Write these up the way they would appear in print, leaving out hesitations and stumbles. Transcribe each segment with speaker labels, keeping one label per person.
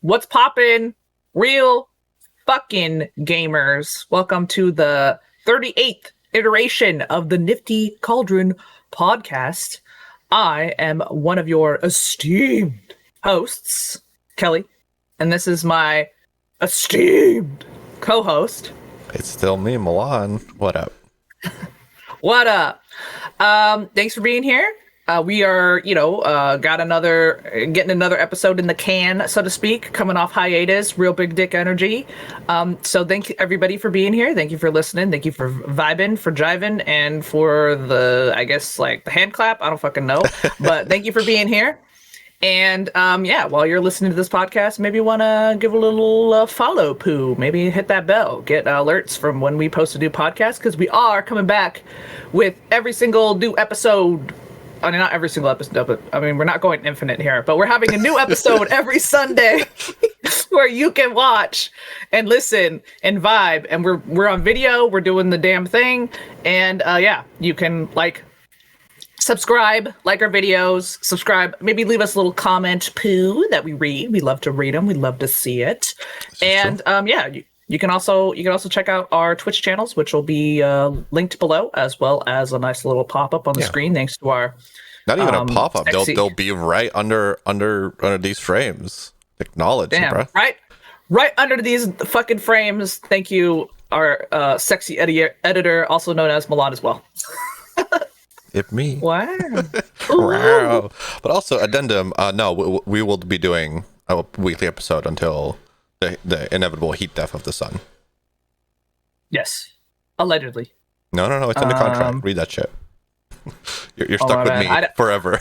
Speaker 1: What's poppin'? Real fucking gamers. Welcome to the 38th iteration of the Nifty Cauldron podcast. I am one of your esteemed hosts, Kelly, and this is my esteemed co-host.
Speaker 2: It's still me, Milan. What up?
Speaker 1: What up? Thanks for being here. We are, getting another episode in the can, so to speak, coming off hiatus, real big dick energy. So thank you everybody for being here. Thank you for listening. Thank you for vibing, for jiving, and for the hand clap. I don't fucking know, but thank you for being here. And while you're listening to this podcast, maybe you want to give a little follow poo. Maybe hit that bell, get alerts from when we post a new podcast, because we are coming back with every single new episode. I mean, not every single episode, but we're not going infinite here, but we're having a new episode every Sunday where you can watch and listen and vibe. And we're on video. We're doing the damn thing. And you can subscribe, like our videos, subscribe, maybe leave us a little comment poo that we read. We love to read them. We love to see it. And you can also check out our Twitch channels, which will be linked below, as well as a nice little pop-up on the screen thanks to our
Speaker 2: not even a pop-up. They'll be right under these frames. Acknowledge, bro.
Speaker 1: Right under these fucking frames. Thank you, our sexy editor, also known as Milan as well.
Speaker 2: It's me.
Speaker 1: Wow.
Speaker 2: Wow. But also, addendum, no, we will be doing a weekly episode until the inevitable heat death of the sun.
Speaker 1: Yes. Allegedly.
Speaker 2: No, it's in the contract. Read that shit. You're stuck with me forever.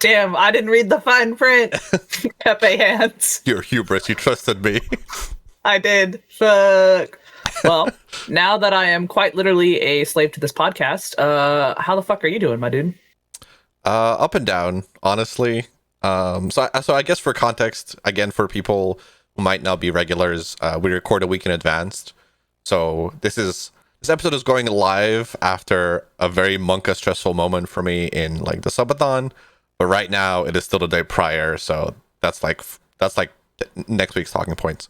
Speaker 1: Damn, I didn't read the fine print. Pepe hands.
Speaker 2: Your hubris, you trusted me.
Speaker 1: I did. Fuck. Well, now that I am quite literally a slave to this podcast, how the fuck are you doing, my dude?
Speaker 2: Up and down, honestly. So I guess for context, again, for people who might not be regulars, we record a week in advance. So this episode is going live after a very monka stressful moment for me in the subathon. But right now it is still the day prior, so that's like next week's talking points.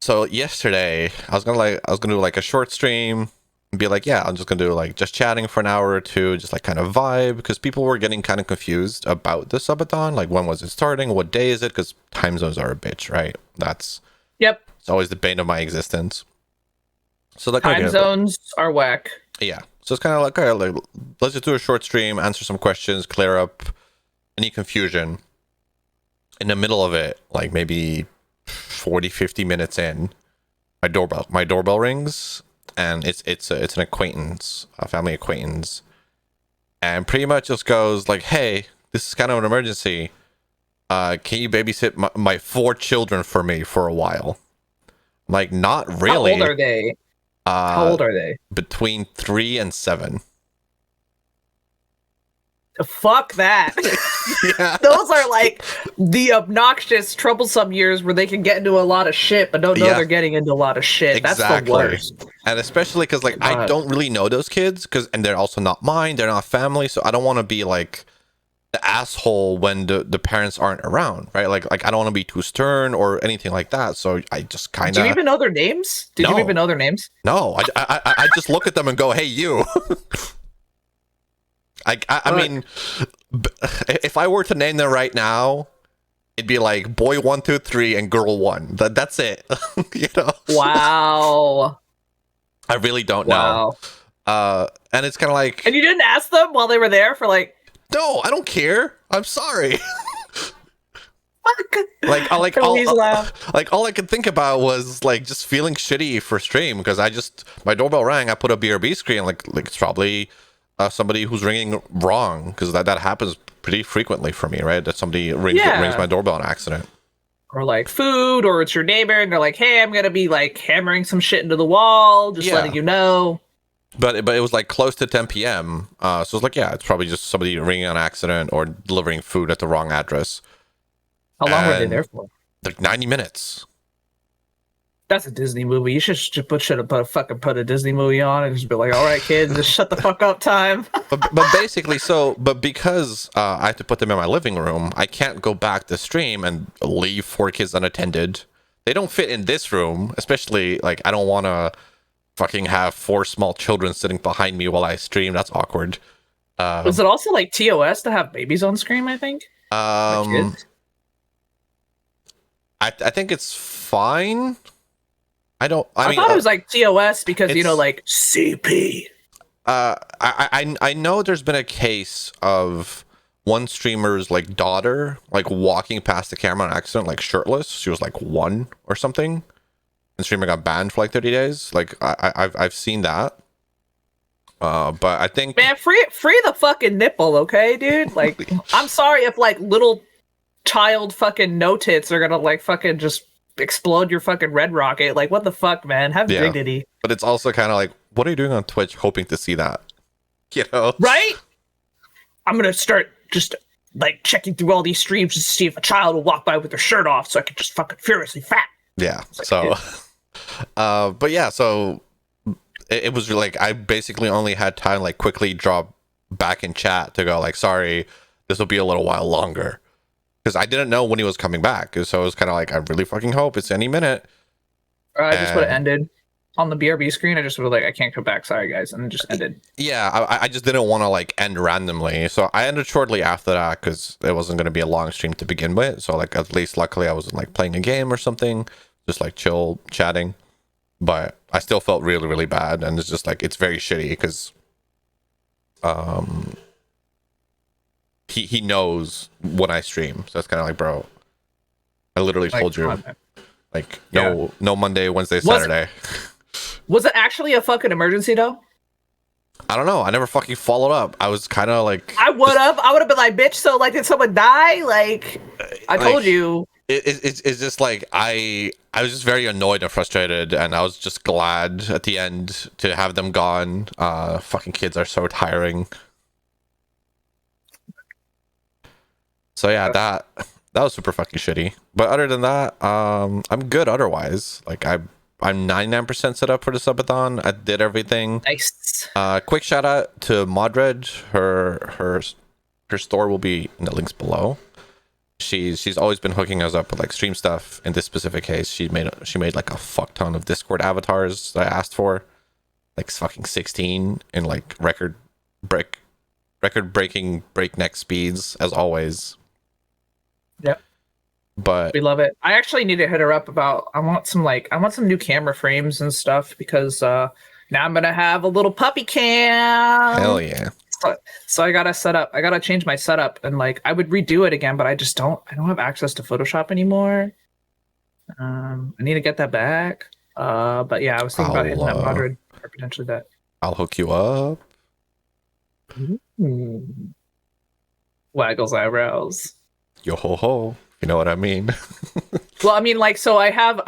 Speaker 2: So yesterday I was gonna do a short stream and be I'm just gonna do just chatting for an hour or two, just kind of vibe, because people were getting kind of confused about the subathon, when was it starting, what day is it, because time zones are a bitch, right? It's always the bane of my existence. So
Speaker 1: time zones are whack.
Speaker 2: Yeah, so it's kind of let's just do a short stream, answer some questions, clear up any confusion. In the middle of it, maybe 40-50 minutes in, my doorbell rings, and it's an acquaintance, a family acquaintance, and pretty much just goes hey, this is kind of an emergency, can you babysit my 4 children for me for a while? Not really.
Speaker 1: How old are they? How old are they?
Speaker 2: Between 3 and 7.
Speaker 1: Fuck that.
Speaker 2: Yeah.
Speaker 1: Those are the obnoxious, troublesome years where they can get into a lot of shit, but don't know they're getting into a lot of shit.
Speaker 2: Exactly.
Speaker 1: That's the worst.
Speaker 2: And especially because I don't really know those kids, and they're also not mine. They're not family, so I don't want to be the asshole when the parents aren't around, right? I don't want to be too stern or anything like that. So I just kind of.
Speaker 1: Do you even know their names? Did you even know their names?
Speaker 2: No, I just look at them and go, "Hey, you." I mean, if I were to name them right now, it'd be boy 1, 2, 3 and girl 1. That's it.
Speaker 1: Wow.
Speaker 2: I really don't know. And it's kind of
Speaker 1: And you didn't ask them while they were there for
Speaker 2: No, I don't care. I'm sorry.
Speaker 1: Fuck.
Speaker 2: All I could think about was just feeling shitty for stream, because my doorbell rang. I put a BRB screen. It's probably somebody who's ringing wrong, because that happens pretty frequently for me, right? That somebody rings my doorbell on accident.
Speaker 1: Or food, or it's your neighbor, and they're hey, I'm gonna be hammering some shit into the wall, just letting you know.
Speaker 2: But it was close to 10 p.m. So it's it's probably just somebody ringing on accident or delivering food at the wrong address.
Speaker 1: How long were they there for?
Speaker 2: 90 minutes.
Speaker 1: That's a Disney movie. You should have put a Disney movie on and just be like, all right, kids, just shut the fuck up time.
Speaker 2: but basically, but because I have to put them in my living room, I can't go back to stream and leave 4 kids unattended. They don't fit in this room, especially like I don't want to fucking have 4 small children sitting behind me while I stream. That's awkward.
Speaker 1: Was it also like TOS to have babies on screen? I think.
Speaker 2: I think it's fine. I
Speaker 1: thought it was like TOS because like CP.
Speaker 2: I know there's been a case of one streamer's like daughter like walking past the camera on accident, like shirtless. She was like 1 or something, and the streamer got banned for like 30 days. Like I've seen that. But I think,
Speaker 1: man, free the fucking nipple, okay, dude? Like, I'm sorry if like little child fucking no tits are gonna like fucking just explode your fucking red rocket. Like, what the fuck, man? Have dignity.
Speaker 2: But it's also kind of like, what are you doing on Twitch hoping to see that? You know?
Speaker 1: Right? I'm gonna start just like checking through all these streams to see if a child will walk by with their shirt off so I can just fucking furiously fat.
Speaker 2: Yeah.
Speaker 1: Like,
Speaker 2: so but yeah, so it was like I basically only had time like quickly drop back in chat to go like, sorry, this will be a little while longer. Because I didn't know when he was coming back. So it was kind of like, I really fucking hope it's any minute.
Speaker 1: I just would have ended on the BRB screen. I just would have like, I can't come back. Sorry, guys. And it just ended.
Speaker 2: Yeah, I just didn't want to like end randomly. So I ended shortly after that because it wasn't going to be a long stream to begin with. So like, at least luckily I wasn't like playing a game or something. Just like chill chatting. But I still felt really, really bad. And it's just like, it's very shitty because he knows when I stream, so it's kind of like, bro, I literally told you, like, no Monday, Wednesday, Saturday.
Speaker 1: Was it actually a fucking emergency though?
Speaker 2: I don't know. I never fucking followed up. I was kind of like,
Speaker 1: I would have been like, bitch. So like, did someone die? Like, I told you.
Speaker 2: It's just like I was just very annoyed and frustrated, and I was just glad at the end to have them gone. Fucking kids are so tiring. So yeah, that was super fucking shitty. But other than that, I'm good otherwise. Like I'm 99% set up for the subathon. I did everything.
Speaker 1: Nice.
Speaker 2: Quick shout out to Modred. Her store will be in the links below. She's always been hooking us up with like stream stuff. In this specific case, she made like a fuck ton of Discord avatars that I asked for. Like fucking 16 in like record breaking breakneck speeds as always.
Speaker 1: Yep.
Speaker 2: But
Speaker 1: we love it. I actually need to hit her up about I want some new camera frames and stuff because now I'm gonna have a little puppy cam.
Speaker 2: Hell yeah.
Speaker 1: So I gotta change my setup and like I would redo it again, but I don't have access to Photoshop anymore. I need to get that back. But yeah, I was thinking about hitting up Madrid or potentially that.
Speaker 2: I'll hook you up.
Speaker 1: Waggles eyebrows.
Speaker 2: Yo ho ho. You know what I mean?
Speaker 1: Well, I mean, like, so I have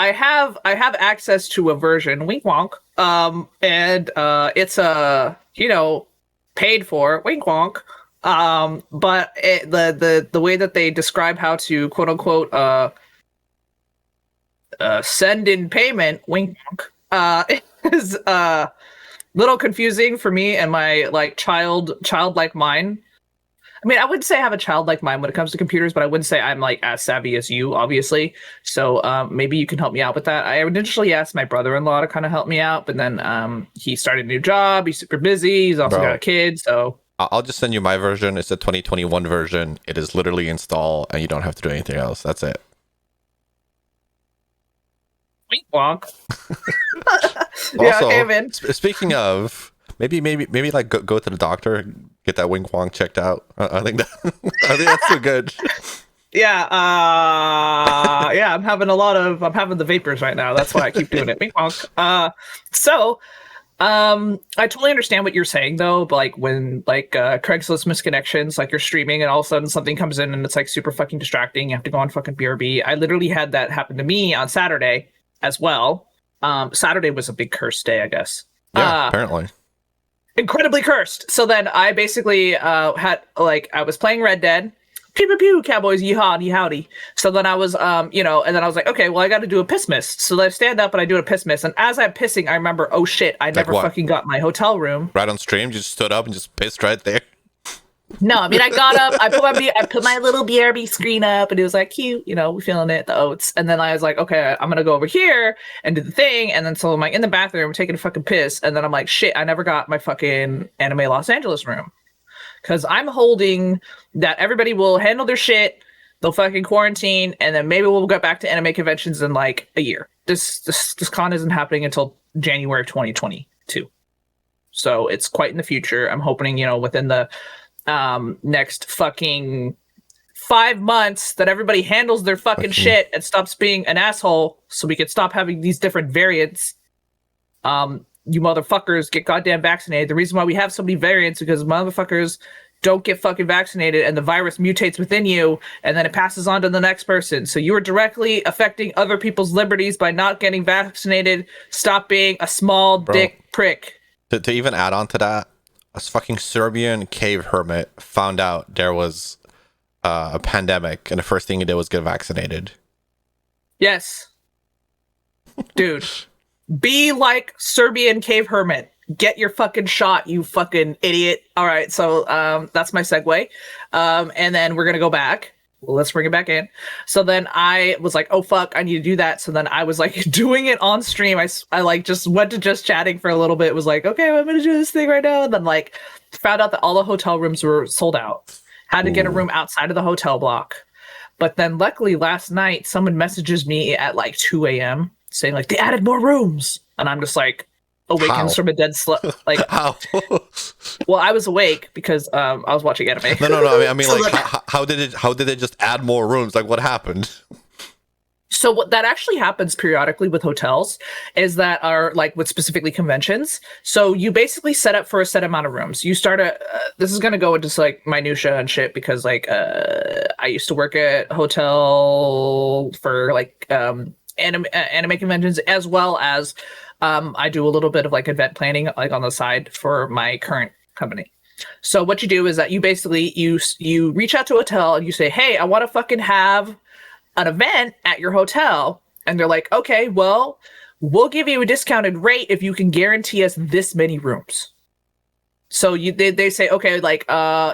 Speaker 1: access to a version, wink wonk, and it's paid for, wink wonk, but the way that they describe how to quote unquote send in payment, wink wonk, is little confusing for me and my like childlike mind. I mean, I wouldn't say I have a childlike mind when it comes to computers, but I wouldn't say I'm like as savvy as you, obviously. So maybe you can help me out with that. I initially asked my brother-in-law to kind of help me out, but then he started a new job. He's super busy. He's also got a kid. So
Speaker 2: I'll just send you my version. It's a 2021 version. It is literally install, and you don't have to do anything else. That's it.
Speaker 1: Wink wonk.
Speaker 2: Yeah,
Speaker 1: okay, man.
Speaker 2: Speaking of, maybe like go to the doctor, get that wink wonk checked out. I think that's too good.
Speaker 1: Yeah, I'm having the vapors right now. That's why I keep doing it. Wink wonk. I totally understand what you're saying though, but like when like Craigslist misconnections, like you're streaming and all of a sudden something comes in and it's like super fucking distracting. You have to go on fucking BRB. I literally had that happen to me on Saturday as well. Saturday was a big cursed day, I guess.
Speaker 2: Yeah, apparently. Incredibly
Speaker 1: cursed. So then I basically had like I was playing Red Dead, pew pew pew, cowboys, yeehaw, yee howdy. So then I was, and then I was like, okay, well, I got to do a piss miss. So then I stand up and I do a piss miss. And as I'm pissing, I remember, oh shit, I never fucking got my hotel room.
Speaker 2: Right on stream, you just stood up and just pissed right there.
Speaker 1: No, I mean, I got up, I put my little BRB screen up, and it was like cute, we feeling it, the oats. And then I was like, okay, I'm gonna go over here and do the thing. And then so I'm like in the bathroom taking a fucking piss, and then I'm like, shit, I never got my fucking Anime Los Angeles room. Because I'm holding that everybody will handle their shit, they'll fucking quarantine, and then maybe we'll get back to anime conventions in like a year. This con isn't happening until January of 2022. So it's quite in the future. I'm hoping, within the next fucking 5 months that everybody handles their fucking shit and stops being an asshole so we can stop having these different variants. You motherfuckers get goddamn vaccinated. The reason why we have so many variants is because motherfuckers don't get fucking vaccinated and the virus mutates within you and then it passes on to the next person. So you are directly affecting other people's liberties by not getting vaccinated. Stop being a small dick prick.
Speaker 2: To even add on to that, a fucking Serbian cave hermit found out there was a pandemic and the first thing he did was get vaccinated.
Speaker 1: Yes. Dude. Be like Serbian cave hermit. Get your fucking shot, you fucking idiot. All right, so that's my segue. And then we're going to go back. Well, let's bring it back in. So then I was like, oh, fuck, I need to do that. So then I was like doing it on stream. I like just went to just chatting for a little bit. It was like, okay, I'm going to do this thing right now. And then like found out that all the hotel rooms were sold out. Had to get a room outside of the hotel block. But then luckily last night, someone messages me at like 2 a.m. saying like they added more rooms, and I'm just like awakens from a dead sleep. Like
Speaker 2: how?
Speaker 1: Well, I was awake because I was watching anime.
Speaker 2: No. I mean, so like how did it just add more rooms? Like what happened?
Speaker 1: So what that actually happens periodically with hotels is that are like with specifically conventions. So you basically set up for a set amount of rooms. You start this is going to go into like minutia and shit because like I used to work at a hotel for like anime conventions, as well as I do a little bit of like event planning like on the side for my current company. So what you do is that you basically you reach out to a hotel and you say, hey, I want to fucking have an event at your hotel. And they're like, okay, well, we'll give you a discounted rate if you can guarantee us this many rooms. So they say, okay, like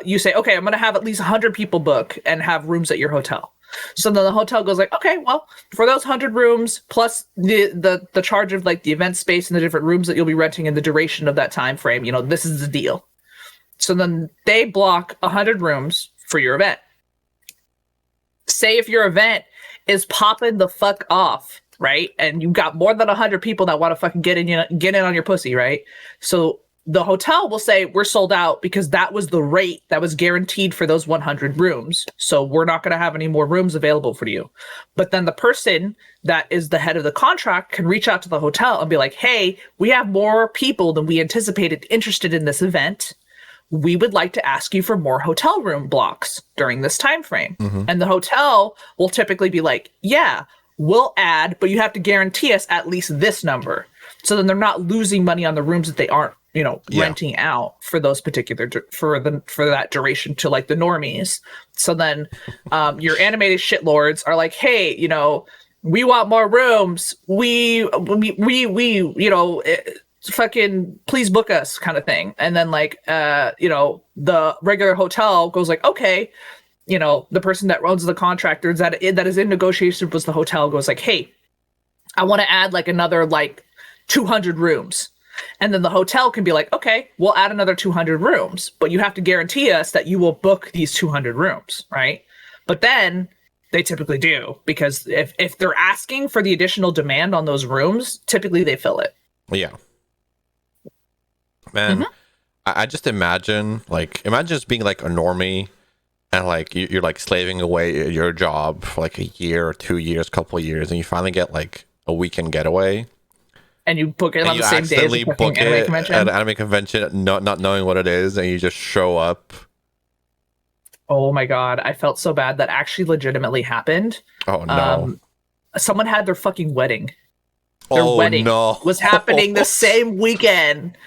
Speaker 1: you say, okay, I'm gonna have at least 100 people book and have rooms at your hotel. So then the hotel goes like, okay, well, for those 100 rooms plus the charge of like the event space and the different rooms that you'll be renting and the duration of that time frame, this is the deal. So then they block 100 rooms for your event. Say if your event is popping the fuck off, right? And you got more than 100 people that want to fucking get in on your pussy, right? So the hotel will say, we're sold out because that was the rate that was guaranteed for those 100 rooms. So we're not going to have any more rooms available for you. But then the person that is the head of the contract can reach out to the hotel and be like, hey, we have more people than we anticipated interested in this event. We would like to ask you for more hotel room blocks during this time frame. Mm-hmm. And the hotel will typically be like, yeah, we'll add, but you have to guarantee us at least this number. So then they're not losing money on the rooms that they aren't, renting out for those particular for that duration to like the normies. So then your animated shitlords are like, hey, we want more rooms. We fucking please book us kind of thing. And then like the regular hotel goes like, okay, the person that owns the contractor that is in negotiation with the hotel goes like, hey, I want to add like another like 200 rooms. And then the hotel can be like, okay, we'll add another 200 rooms, but you have to guarantee us that you will book these 200 rooms, right? But then they typically do, because if they're asking for the additional demand on those rooms, typically they fill it.
Speaker 2: Yeah. Man, mm-hmm. I just imagine just being like a normie and like you're like slaving away at your job for like a year or 2 years, couple of years, and you finally get like a weekend getaway.
Speaker 1: And you book it on the same day as the
Speaker 2: book
Speaker 1: anime convention.
Speaker 2: At an anime convention, not knowing what it is, and you just show up.
Speaker 1: Oh my god, I felt so bad. That actually legitimately happened.
Speaker 2: Oh no.
Speaker 1: Someone had their fucking wedding Their
Speaker 2: Oh
Speaker 1: wedding
Speaker 2: no.
Speaker 1: was happening the same weekend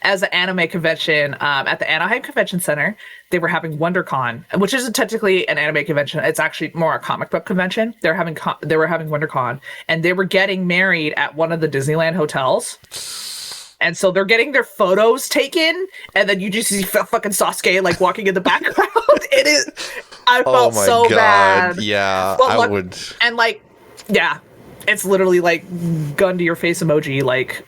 Speaker 1: as the anime convention at the Anaheim Convention Center. They were having WonderCon, which isn't technically an anime convention. It's actually more a comic book convention. They were having WonderCon, and they were getting married at one of the Disneyland hotels. And so they're getting their photos taken, and then you just see fucking Sasuke like walking in the background. It is. I felt so bad.
Speaker 2: Yeah,
Speaker 1: But
Speaker 2: I would.
Speaker 1: And like, yeah, it's literally like gun to your face emoji. Like,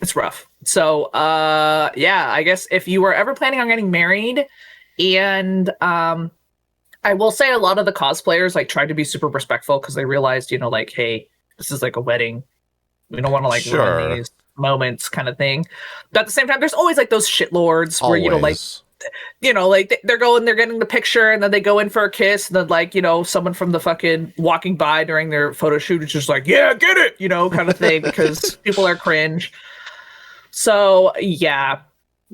Speaker 1: it's rough. So, yeah, I guess if you were ever planning on getting married, and I will say a lot of the cosplayers like tried to be super respectful because they realized, you know, like, hey, this is like a wedding. We don't want to like ruin these moments, kind of thing. But at the same time, there's always like those shitlords where like they're getting the picture, and then they go in for a kiss, and then like, you know, someone from the fucking walking by during their photo shoot is just like, yeah, get it, you know, kind of thing, because people are cringe. So yeah,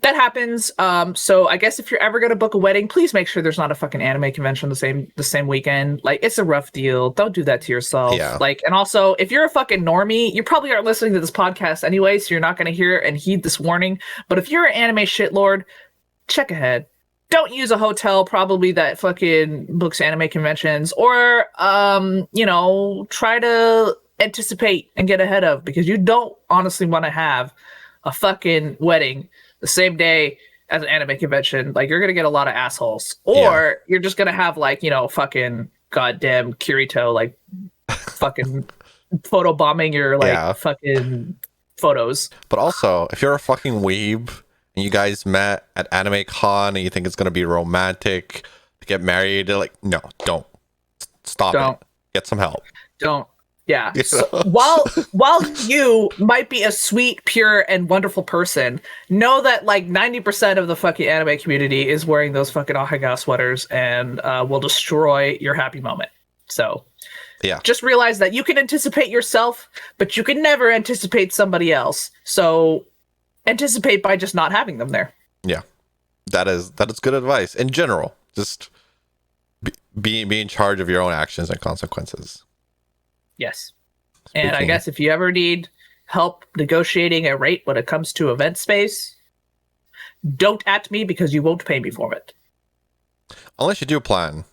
Speaker 1: that happens. So I guess if you're ever gonna book a wedding, please make sure there's not a fucking anime convention the same weekend. Like, it's a rough deal. Don't do that to yourself.
Speaker 2: Yeah.
Speaker 1: Like, and also, if you're a fucking normie, you probably aren't listening to this podcast anyway, so you're not gonna hear and heed this warning. But if you're an anime shitlord, check ahead. Don't use a hotel probably that fucking books anime conventions, or you know, try to anticipate and get ahead of, because you don't honestly want to have a fucking wedding the same day as an anime convention. Like, you're gonna get a lot of assholes, or you're just gonna have like, you know, fucking goddamn Kirito like fucking photo bombing your like fucking photos.
Speaker 2: But also, if you're a fucking weeb and you guys met at Anime Con and you think it's gonna be romantic to get married, like, no, don't. Stop it. Get some help.
Speaker 1: Don't. Yeah. So while you might be a sweet, pure, and wonderful person, know that like 90% of the fucking anime community is wearing those fucking Ahaga sweaters and will destroy your happy moment. So
Speaker 2: yeah,
Speaker 1: just realize that you can anticipate yourself, but you can never anticipate somebody else. So anticipate by just not having them there.
Speaker 2: Yeah, that is good advice in general. Just be in charge of your own actions and consequences.
Speaker 1: Yes. And I guess if you ever need help negotiating a rate when it comes to event space, don't at me, because you won't pay me for it.
Speaker 2: Unless you do plan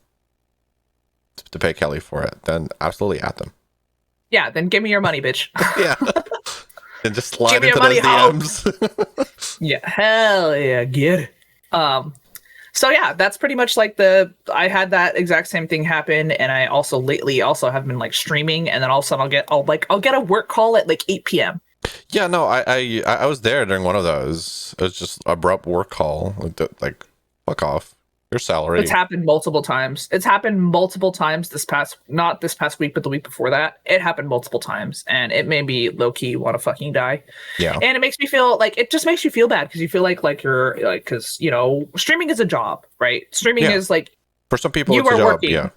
Speaker 2: to pay Kelly for it, then absolutely at them.
Speaker 1: Yeah, then give me your money, bitch.
Speaker 2: Yeah. And just slide into those DMs.
Speaker 1: Yeah, hell yeah, get it. So yeah, that's pretty much like I had that exact same thing happen, and I also lately have been like streaming, and then all of a sudden I'll get a work call at like 8 p.m.
Speaker 2: Yeah, no, I was there during one of those. It was just abrupt work call. Like fuck off. Your salary.
Speaker 1: It's happened multiple times. It's happened multiple times not this past week, but the week before that. It happened multiple times, and it made me low key want to fucking die.
Speaker 2: Yeah.
Speaker 1: And it makes me feel like, it just makes you feel bad, because you feel like you're like, because, you know, streaming is a job, right? Streaming is like,
Speaker 2: for some people,
Speaker 1: it's
Speaker 2: a job.
Speaker 1: Working.
Speaker 2: Yeah.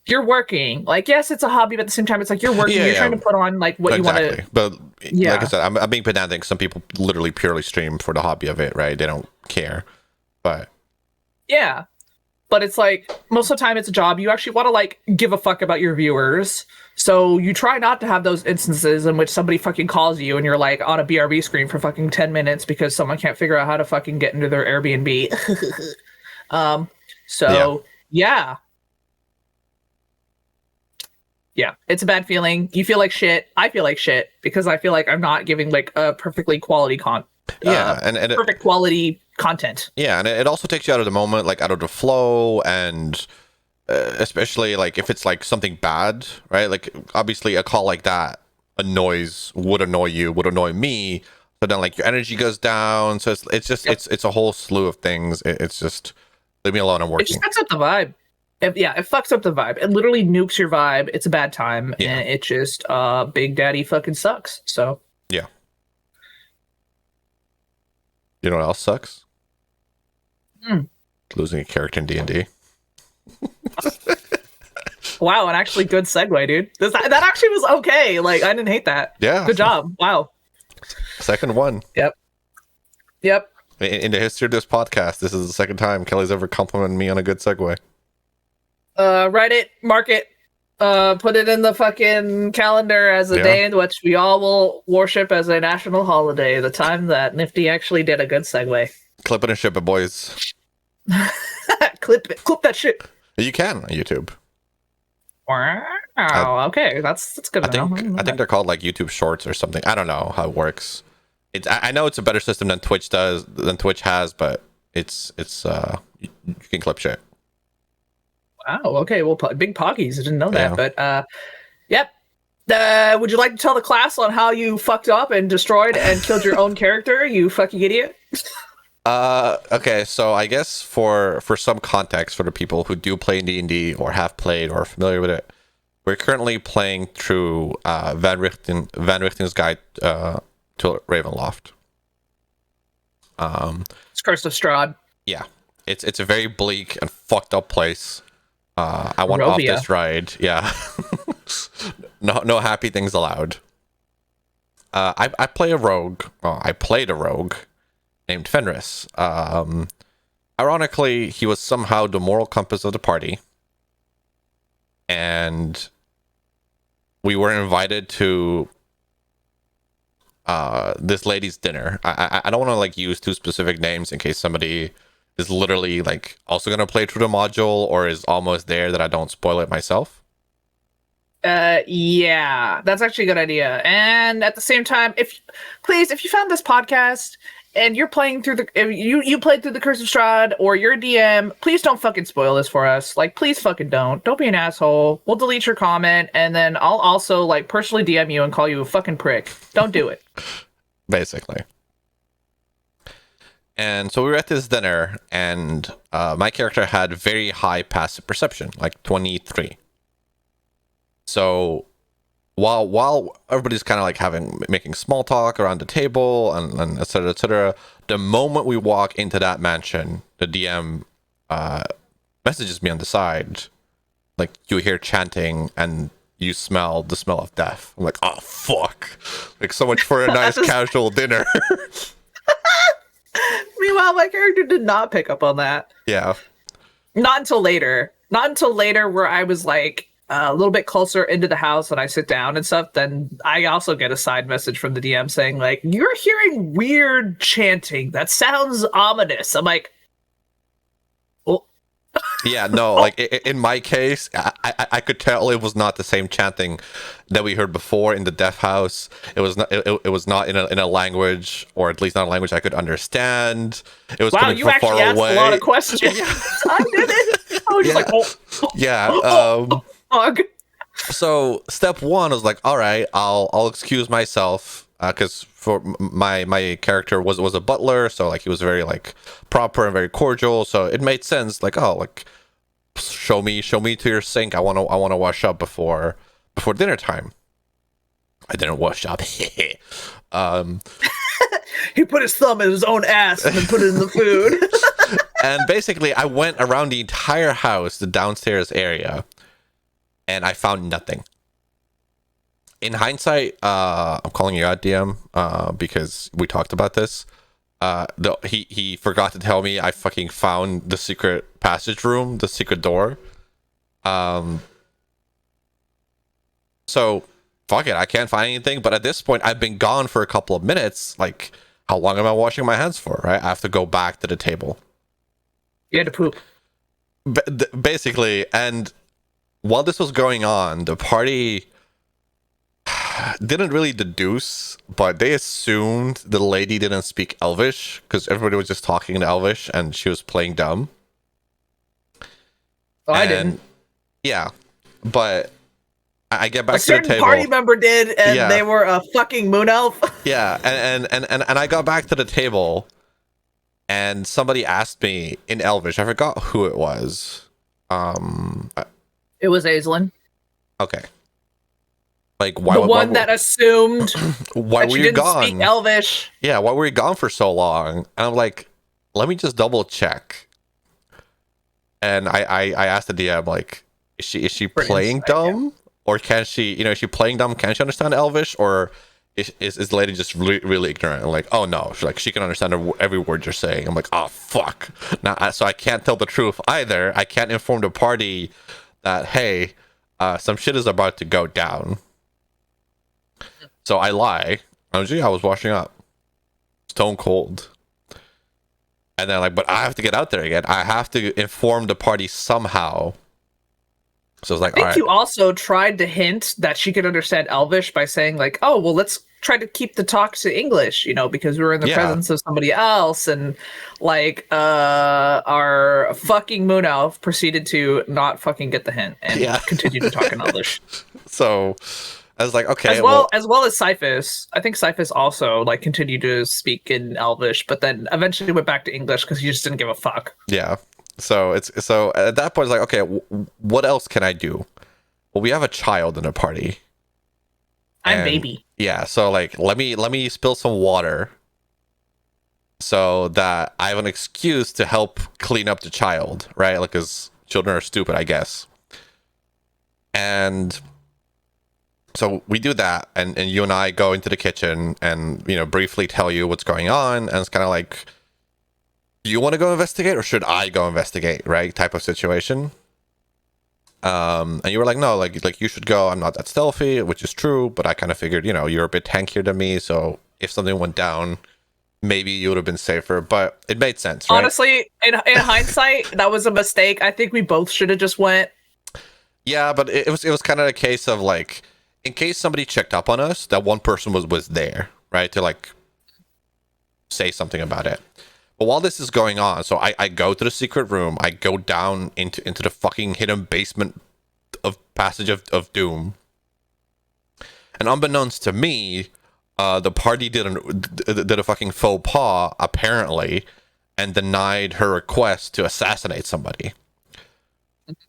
Speaker 1: You're working. Like, yes, it's a hobby, but at the same time, it's like you're working. You're trying to put on like what you want to.
Speaker 2: But like I said, I'm being pedantic. Some people literally purely stream for the hobby of it, right? They don't care. But
Speaker 1: yeah. But it's like, most of the time it's a job. You actually want to like give a fuck about your viewers. So you try not to have those instances in which somebody fucking calls you and you're like on a BRB screen for fucking 10 minutes because someone can't figure out how to fucking get into their Airbnb. Yeah, it's a bad feeling. You feel like shit. I feel like shit because I feel like I'm not giving like a perfectly quality and perfect quality content.
Speaker 2: Yeah, and it also takes you out of the moment, like out of the flow, and especially like if it's like something bad, right? Like obviously a call like that would annoy me. So then like your energy goes down. So it's a whole slew of things. It's just leave me alone. I'm working.
Speaker 1: It just fucks up the vibe. It fucks up the vibe. It literally nukes your vibe. It's a bad time, and it just Big Daddy fucking sucks. So
Speaker 2: yeah. You know what else sucks? Losing a character in D&D.
Speaker 1: Wow, an actually good segue, dude. That actually was okay. Like, I didn't hate that.
Speaker 2: Yeah.
Speaker 1: Good job. Wow.
Speaker 2: Second one.
Speaker 1: Yep.
Speaker 2: In the history of this podcast, this is the second time Kelly's ever complimented me on a good segue.
Speaker 1: Write it, mark it, Put it in the fucking calendar as a day in which we all will worship as a national holiday. The time that Nifty actually did a good segue.
Speaker 2: Clip it and ship it, boys.
Speaker 1: Clip that shit.
Speaker 2: You can on YouTube.
Speaker 1: Wow. Okay, that's good.
Speaker 2: I think they're called like YouTube Shorts or something. I don't know how it works. I know it's a better system than Twitch has, but it's you can clip shit.
Speaker 1: Wow. Okay. Well, big poggies. I didn't know that, but yep. Would you like to tell the class on how you fucked up and destroyed and killed your own character? You fucking idiot.
Speaker 2: Okay. So I guess for some context for the people who do play D&D or have played or are familiar with it, we're currently playing through Van Richten's Guide to Ravenloft.
Speaker 1: It's Curse of Strahd.
Speaker 2: Yeah, it's a very bleak and fucked up place. I want off this ride. Yeah. No happy things allowed. I play a rogue. Well, I played a rogue named Fenris. Ironically, he was somehow the moral compass of the party. And we were invited to this lady's dinner. I don't want to like use too specific names in case somebody is literally like also going to play through the module or is almost there that I don't spoil it myself.
Speaker 1: Yeah, that's actually a good idea. And at the same time, if you found this podcast and you're playing through you played through the Curse of Strahd or you're a DM, please don't fucking spoil this for us. Like, please fucking don't be an asshole. We'll delete your comment and then I'll also like personally DM you and call you a fucking prick. Don't do it.
Speaker 2: Basically. And so we were at this dinner, and my character had very high passive perception, like 23. So while everybody's kind of like making small talk around the table and et cetera, the moment we walk into that mansion, the DM messages me on the side, like, you hear chanting and you smell the smell of death. I'm like, oh fuck! Like, so much for a nice casual dinner.
Speaker 1: Meanwhile, my character did not pick up on that.
Speaker 2: Yeah.
Speaker 1: Not until later, where I was like a little bit closer into the house and I sit down and stuff. Then I also get a side message from the DM saying like, "You're hearing weird chanting. That sounds ominous." I'm like, "Oh."
Speaker 2: Yeah, no, like in my case, I could tell it was not the same chanting that we heard before in the death house. It was not. It was not in a language, or at least not a language I could understand. It was coming from far away. Wow, you actually asked a lot
Speaker 1: of questions. I did it. I was just like, oh.
Speaker 2: Yeah. So step one was like, all right, I'll excuse myself because for my character was a butler, so like he was very like proper and very cordial, so it made sense. Like, oh, like show me to your sink. I want to wash up before dinner time. I didn't wash up.
Speaker 1: He put his thumb in his own ass and then put it in the food.
Speaker 2: And basically, I went around the entire house, the downstairs area, and I found nothing. In hindsight, I'm calling you out, DM, because we talked about this. He forgot to tell me I fucking found the secret passage room, the secret door. So, fuck it, I can't find anything. But at this point, I've been gone for a couple of minutes. Like, how long am I washing my hands for, right? I have to go back to the table.
Speaker 1: You had to poop.
Speaker 2: Basically, and while this was going on, the party didn't really deduce, but they assumed the lady didn't speak Elvish because everybody was just talking in Elvish and she was playing dumb.
Speaker 1: Oh, I didn't.
Speaker 2: Yeah, but I get back
Speaker 1: a
Speaker 2: to the
Speaker 1: certain
Speaker 2: table.
Speaker 1: Party member did, and they were a fucking moon elf.
Speaker 2: Yeah, and I got back to the table, and somebody asked me in Elvish. I forgot who it was.
Speaker 1: It was Aislinn.
Speaker 2: Okay. Like, why?
Speaker 1: The one that assumed
Speaker 2: why
Speaker 1: that
Speaker 2: were
Speaker 1: you
Speaker 2: you
Speaker 1: didn't
Speaker 2: gone?
Speaker 1: speak Elvish.
Speaker 2: Yeah, why were you gone for so long? And I'm like, let me just double check. And I asked the DM, like, is she playing dumb, or can she? Is she playing dumb? Can she understand Elvish, or is the lady just really ignorant? And like, oh no, she can understand every word you're saying. I'm like, oh fuck. Now, so I can't tell the truth either. I can't inform the party that, hey, some shit is about to go down. So I lie. I was washing up. Stone cold. And then like, but I have to get out there again. I have to inform the party somehow. So it's like,
Speaker 1: I think
Speaker 2: all right.
Speaker 1: you also tried to hint that she could understand Elvish by saying like, "Oh, well, let's try to keep the talk to English," because we're in the presence of somebody else, and like, our fucking moon elf proceeded to not fucking get the hint and continue to talk in Elvish.
Speaker 2: So I was like, okay,
Speaker 1: as well as Cyphus. I think Cyphus also like continued to speak in Elvish, but then eventually went back to English because he just didn't give a fuck.
Speaker 2: Yeah. So so at that point, it's like, okay, what else can I do? Well, we have a child in the party.
Speaker 1: I'm baby.
Speaker 2: Yeah. So like, let me spill some water, so that I have an excuse to help clean up the child, right? Like, because children are stupid, I guess. And so we do that, and you and I go into the kitchen and briefly tell you what's going on, and it's kind of like, do you want to go investigate or should I go investigate, right? Type of situation. And you were like, no, like you should go. I'm not that stealthy, which is true, but I kind of figured, you're a bit tankier than me, so if something went down, maybe you would have been safer. But it made sense, right?
Speaker 1: Honestly, in hindsight, that was a mistake. I think we both should have just went.
Speaker 2: Yeah, but it was kind of a case of like, in case somebody checked up on us, that one person was there, right, to like say something about it. But while this is going on, so I go to the secret room, I go down into the fucking hidden basement of Passage of Doom, and unbeknownst to me, the party did a fucking faux pas apparently, and denied her request to assassinate somebody.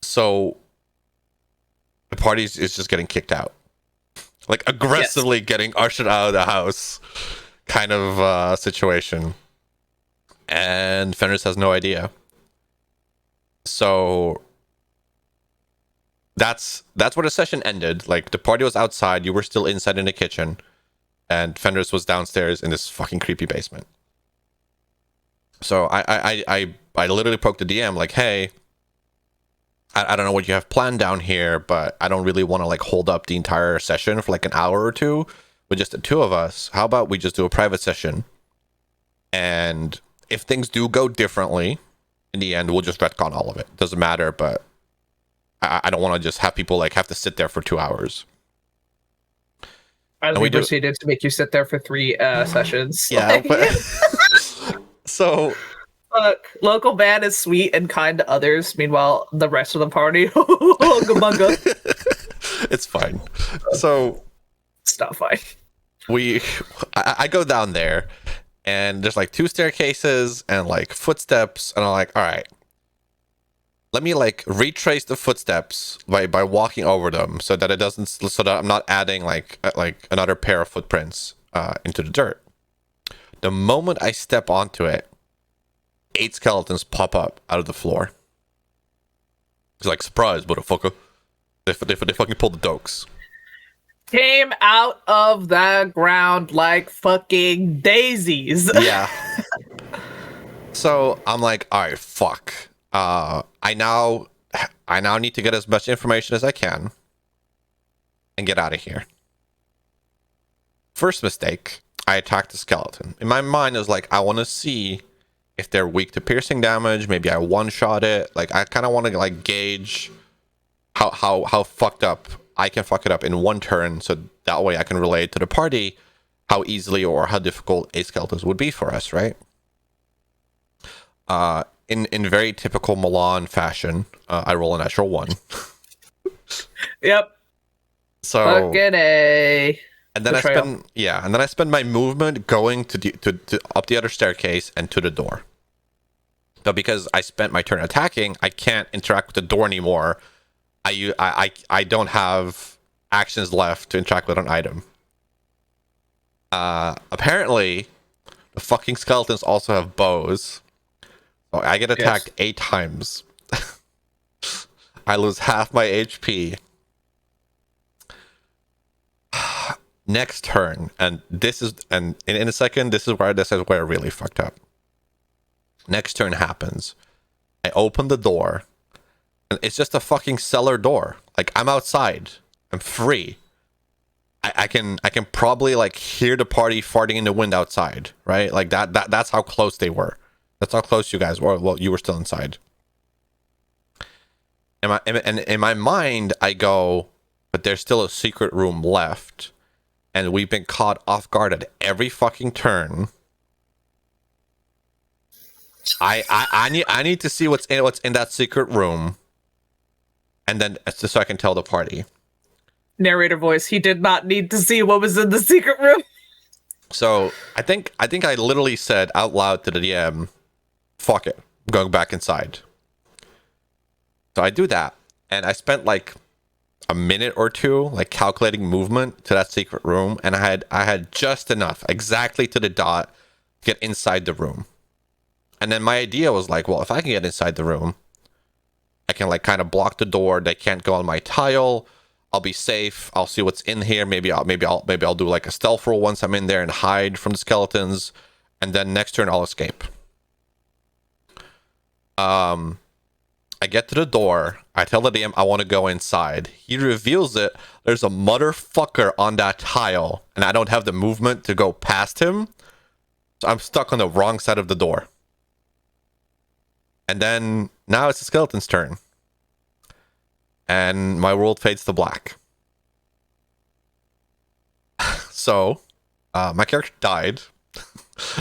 Speaker 2: So the party is just getting kicked out, like aggressively getting ushered out of the house, kind of situation. And Fenris has no idea. So that's where the session ended. Like, the party was outside, you were still inside in the kitchen, and Fenris was downstairs in this fucking creepy basement. So I literally poked the DM like, hey, I don't know what you have planned down here, but I don't really want to like hold up the entire session for like an hour or two with just the two of us. How about we just do a private session, and if things do go differently in the end, we'll just retcon all of it. Doesn't matter, but I don't want to just have people like have to sit there for 2 hours.
Speaker 1: As we proceeded to make you sit there for 3 sessions.
Speaker 2: Yeah, but so
Speaker 1: local band is sweet and kind to others. Meanwhile, the rest of the party,
Speaker 2: it's fine. So
Speaker 1: it's not fine.
Speaker 2: I go down there, and there's like 2 staircases and like footsteps, and I'm like, all right, let me like retrace the footsteps by walking over them, so that I'm not adding like another pair of footprints into the dirt. The moment I step onto it, 8 skeletons pop up out of the floor. It's like, surprise, motherfucker. They fucking pulled the dokes.
Speaker 1: Came out of the ground like fucking daisies.
Speaker 2: Yeah. So I'm like, all right, fuck. I now need to get as much information as I can and get out of here. First mistake, I attacked the skeleton. In my mind, it was like, I want to see if they're weak to piercing damage. Maybe I one-shot it. Like, I kind of want to like gauge how fucked up I can fuck it up in one turn, so that way I can relate to the party how easily or how difficult a skeletons would be for us, right? In very typical Milan fashion, I roll a natural 1.
Speaker 1: Yep.
Speaker 2: So
Speaker 1: fucking A.
Speaker 2: And then I spend my movement going to up the other staircase and to the door. But because I spent my turn attacking, I can't interact with the door anymore. I don't have actions left to interact with an item. Apparently, the fucking skeletons also have bows. So I get attacked 8 times. I lose half my HP. Next turn, and in a second, this is where I really fucked up. Next turn happens. I open the door, and it's just a fucking cellar door. Like, I'm outside. I'm free. I can probably like hear the party farting in the wind outside, right? Like that's how close they were. That's how close you guys were. Well, you were still inside. And in my mind, I go, but there's still a secret room left, and we've been caught off guard at every fucking turn. I need to see what's in that secret room, and then so I can tell the party.
Speaker 1: Narrator voice. He did not need to see what was in the secret room.
Speaker 2: So I think I literally said out loud to the DM, "Fuck it, I'm going back inside." So I do that, and I spent like a minute or two like calculating movement to that secret room, and I had just enough, exactly to the dot, to get inside the room. And then my idea was like, well, if I can get inside the room, I can like kind of block the door. They can't go on my tile. I'll be safe. I'll see what's in here. Maybe I'll do like a stealth roll once I'm in there and hide from the skeletons, and then next turn I'll escape. I get to the door. I tell the DM I want to go inside. He reveals it. There's a motherfucker on that tile, and I don't have the movement to go past him, so I'm stuck on the wrong side of the door. And then now it's the skeleton's turn. And my world fades to black. So, my character died.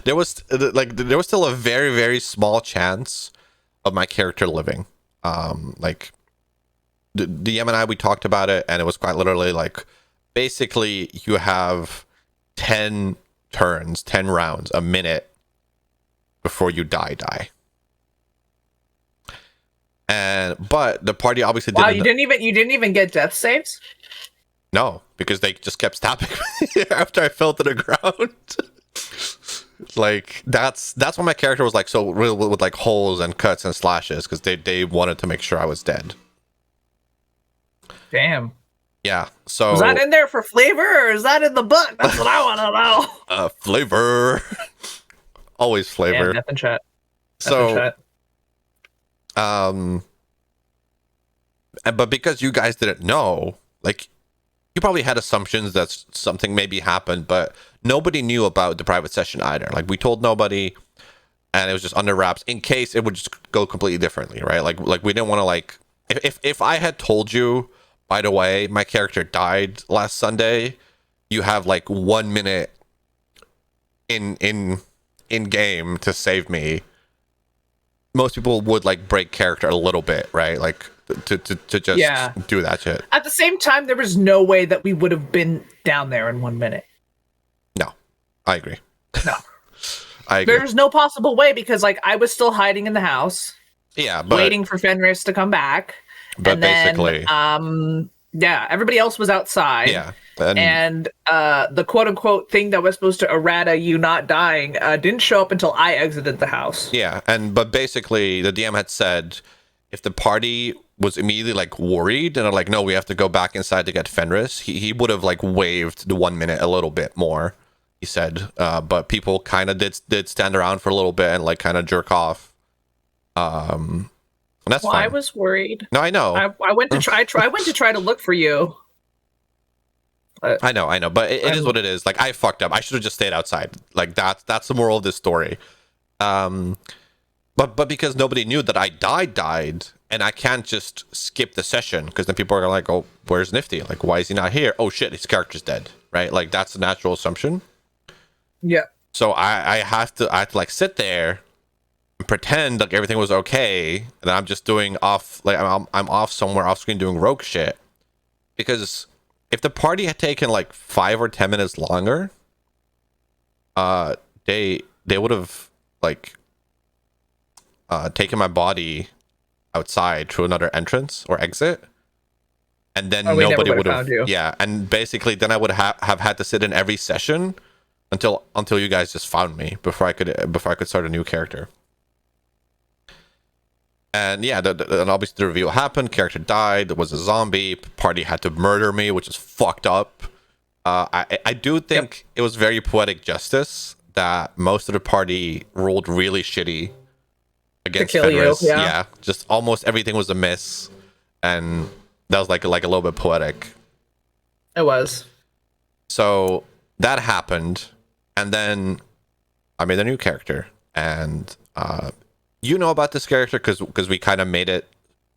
Speaker 2: there was still a very, very small chance of my character living. Like the DM and I, we talked about it, and it was quite literally like, basically you have 10 turns, 10 rounds, a minute before you die. But the party obviously didn't.
Speaker 1: Wow, you didn't even get death saves?
Speaker 2: No, because they just kept stabbing me after I fell to the ground. Like that's when my character was like so real with like holes and cuts and slashes, because they wanted to make sure I was dead.
Speaker 1: Damn.
Speaker 2: Yeah. So
Speaker 1: is that in there for flavor, or is that in the book? That's what I want to know.
Speaker 2: Flavor. Always flavor.
Speaker 1: Damn, death in chat.
Speaker 2: So but because you guys didn't know, like, you probably had assumptions that something maybe happened, but nobody knew about the private session either. Like, we told nobody, and it was just under wraps in case it would just go completely differently, right? Like we didn't want to, like, if I had told you, by the way, my character died last Sunday, you have like 1 minute in game to save me. Most people would like break character a little bit, right? Like to just do that shit.
Speaker 1: At the same time, there was no way that we would have been down there in 1 minute.
Speaker 2: No, I agree.
Speaker 1: No,
Speaker 2: I agree.
Speaker 1: There's no possible way, because like I was still hiding in the house.
Speaker 2: Yeah, but
Speaker 1: waiting for Fenris to come back.
Speaker 2: But
Speaker 1: and
Speaker 2: basically,
Speaker 1: yeah, everybody else was outside.
Speaker 2: Yeah,
Speaker 1: and the quote unquote thing that was supposed to errata you not dying didn't show up until I exited the house.
Speaker 2: Yeah, but basically the DM had said if the party was immediately like worried and are like, no, we have to go back inside to get Fenris, he would have like waived the 1 minute a little bit more. He said, but people kind of did stand around for a little bit and like kind of jerk off. And that's fine.
Speaker 1: I was worried.
Speaker 2: No, I know.
Speaker 1: I went to try. I went to try to look for you.
Speaker 2: I know, but it is what it is. Like, I fucked up. I should have just stayed outside. Like, that's the moral of this story. But because nobody knew that I died, and I can't just skip the session, because then people are like, oh, where's Nifty? Like, why is he not here? Oh shit, his character's dead, right? Like, that's the natural assumption.
Speaker 1: Yeah.
Speaker 2: So I have to like sit there and pretend like everything was okay, and I'm just doing off, like I'm off somewhere off screen doing rogue shit. Because if the party had taken like 5 or 10 minutes longer, they would have like taken my body outside through another entrance or exit, and then nobody would have. Yeah, and basically then I would have had to sit in every session until you guys just found me before I could start a new character. And yeah, and obviously the reveal happened. Character died. It was a zombie. Party had to murder me, which is fucked up. I do think it was very poetic justice that most of the party rolled really shitty against Fenris. Yeah, just almost everything was a miss, and That was like a little bit poetic.
Speaker 1: It was.
Speaker 2: So that happened, and then I made a new character, and you know about this character because we kind of made it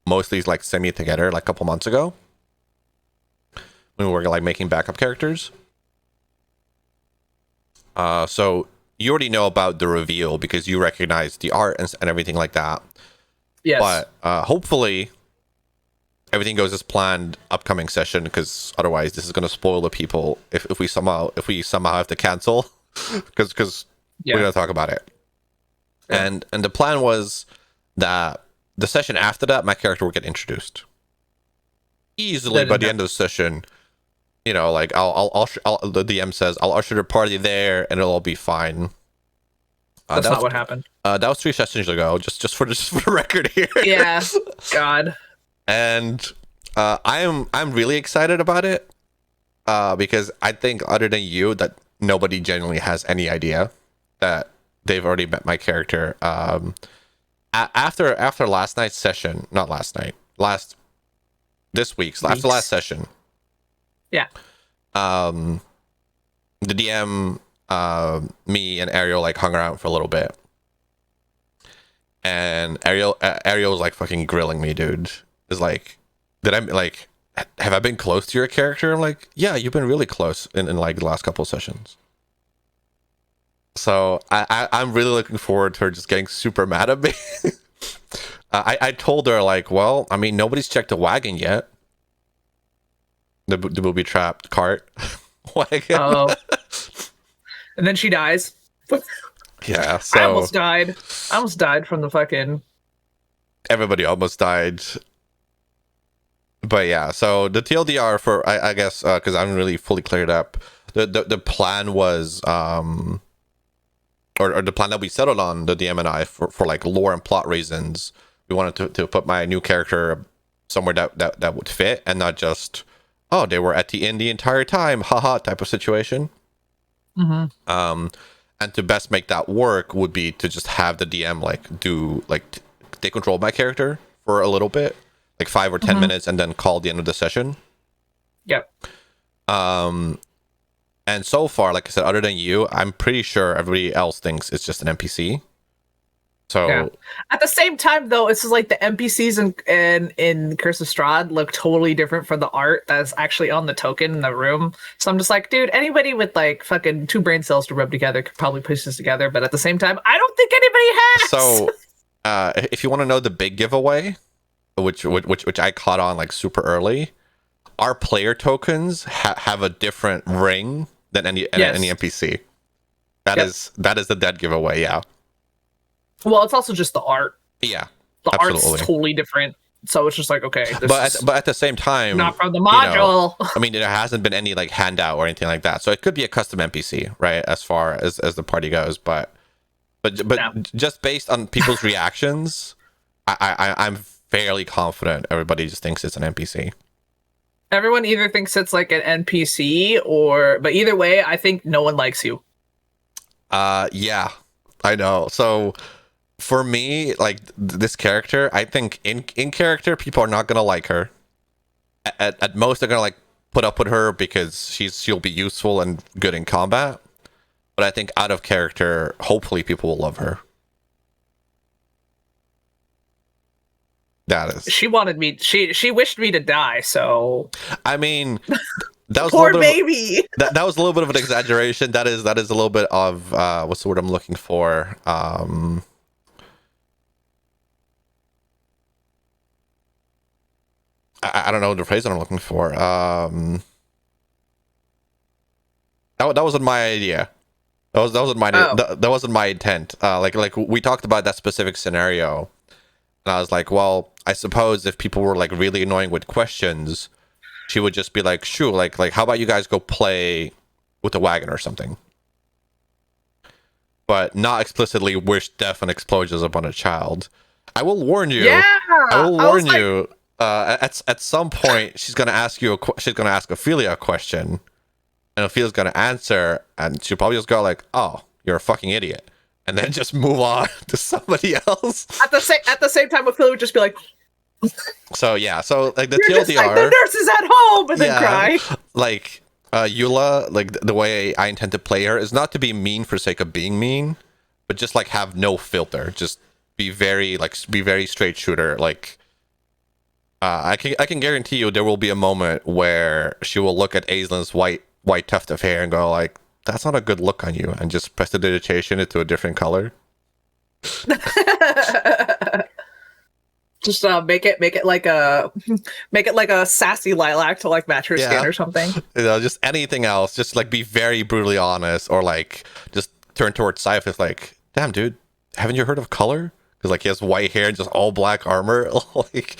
Speaker 2: mostly like semi together like a couple months ago when we were like making backup characters. So you already know about the reveal because you recognize the art and everything like that.
Speaker 1: Yes.
Speaker 2: But hopefully everything goes as planned upcoming session, because otherwise this is going to spoil the people if we somehow have to cancel because we're going to talk about it. Yeah. And the plan was that the session after that my character would get introduced easily by the end of the session. You know, like I'll the DM says I'll usher the party there and it'll all be fine.
Speaker 1: That's not what happened.
Speaker 2: That was 3 sessions ago. Just for the record here.
Speaker 1: Yeah. God.
Speaker 2: And I'm really excited about it because I think other than you that nobody genuinely has any idea that they've already met my character. After last night's session, not last night, this week's after last session.
Speaker 1: Yeah.
Speaker 2: The DM, me and Ariel like hung around for a little bit, and Ariel was like fucking grilling me, dude. Is like, have I been close to your character? I'm like, yeah, you've been really close in like the last couple of sessions. So I'm really looking forward to her just getting super mad at me. I told her like, well, I mean, nobody's checked the wagon yet. The booby trapped cart wagon.
Speaker 1: Oh. And then she dies.
Speaker 2: Yeah, so
Speaker 1: I almost died. I almost died from the fucking.
Speaker 2: Everybody almost died. But yeah, so the TLDR for I guess because I'm really fully cleared up. The plan was or the plan that we settled on, the DM and I, for like lore and plot reasons, we wanted to put my new character somewhere that would fit and not just, oh, they were at the inn the entire time, haha, type of situation. Mm-hmm. And to best make that work would be to just have the DM take control of my character for a little bit, like 5 or 10 minutes, and then call the end of the session.
Speaker 1: Yep.
Speaker 2: And so far, like I said, other than you, I'm pretty sure everybody else thinks it's just an NPC. So
Speaker 1: yeah. At the same time, though, it's just like the NPCs in Curse of Strahd look totally different from the art that's actually on the token in the room. So I'm just like, dude, anybody with like fucking 2 brain cells to rub together could probably push this together. But at the same time, I don't think anybody has.
Speaker 2: So if you want to know the big giveaway, which I caught on like super early, our player tokens have a different ring than any NPC. That is the dead giveaway. Yeah.
Speaker 1: Well, it's also just the art.
Speaker 2: Yeah,
Speaker 1: the art's totally different. So it's just like, okay,
Speaker 2: but at the same time,
Speaker 1: not from the module.
Speaker 2: I mean, there hasn't been any like handout or anything like that, so it could be a custom NPC, right? As far as the party goes, but just based on people's reactions, I'm fairly confident everybody just thinks it's an NPC.
Speaker 1: Everyone either thinks it's like an NPC but either way, I think no one likes you.
Speaker 2: Yeah, I know. So for me, like this character, I think in character, people are not gonna like her. At most, they're gonna like put up with her because she'll be useful and good in combat. But I think out of character, hopefully, people will love her. That is.
Speaker 1: She wanted me. She wished me to die. So
Speaker 2: I mean, that was
Speaker 1: poor baby.
Speaker 2: That was a little bit of an exaggeration. That is a little bit of what's the word I'm looking for? I don't know the phrase that I'm looking for. That wasn't my idea. That wasn't my that wasn't my intent. Like we talked about that specific scenario, and I was like, well, I suppose if people were like really annoying with questions, she would just be like, sure, like how about you guys go play with the wagon or something, but not explicitly wish death and explosions upon a child. I will warn you.
Speaker 1: Yeah,
Speaker 2: I will warn you. At some point, she's gonna ask Ophelia a question, and Ophelia's gonna answer, and she'll probably just go like, "Oh, you're a fucking idiot," and then just move on to somebody else.
Speaker 1: At the same time, Ophelia would just be like,
Speaker 2: So yeah, so like the
Speaker 1: You're
Speaker 2: TLDR,
Speaker 1: just like the nurses at home and then cry.
Speaker 2: like Eula, like the way I intend to play her is not to be mean for sake of being mean, but just like have no filter, just be very straight shooter. Like I can guarantee you there will be a moment where she will look at Aislin's white tuft of hair and go like, that's not a good look on you, and just press the digitation into a different color.
Speaker 1: Just make it like a sassy lilac to like match her skin or something.
Speaker 2: Just anything else. Just like be very brutally honest, or like just turn towards Scythe. It's like, damn, dude, haven't you heard of color? Because like he has white hair and just all black armor. Like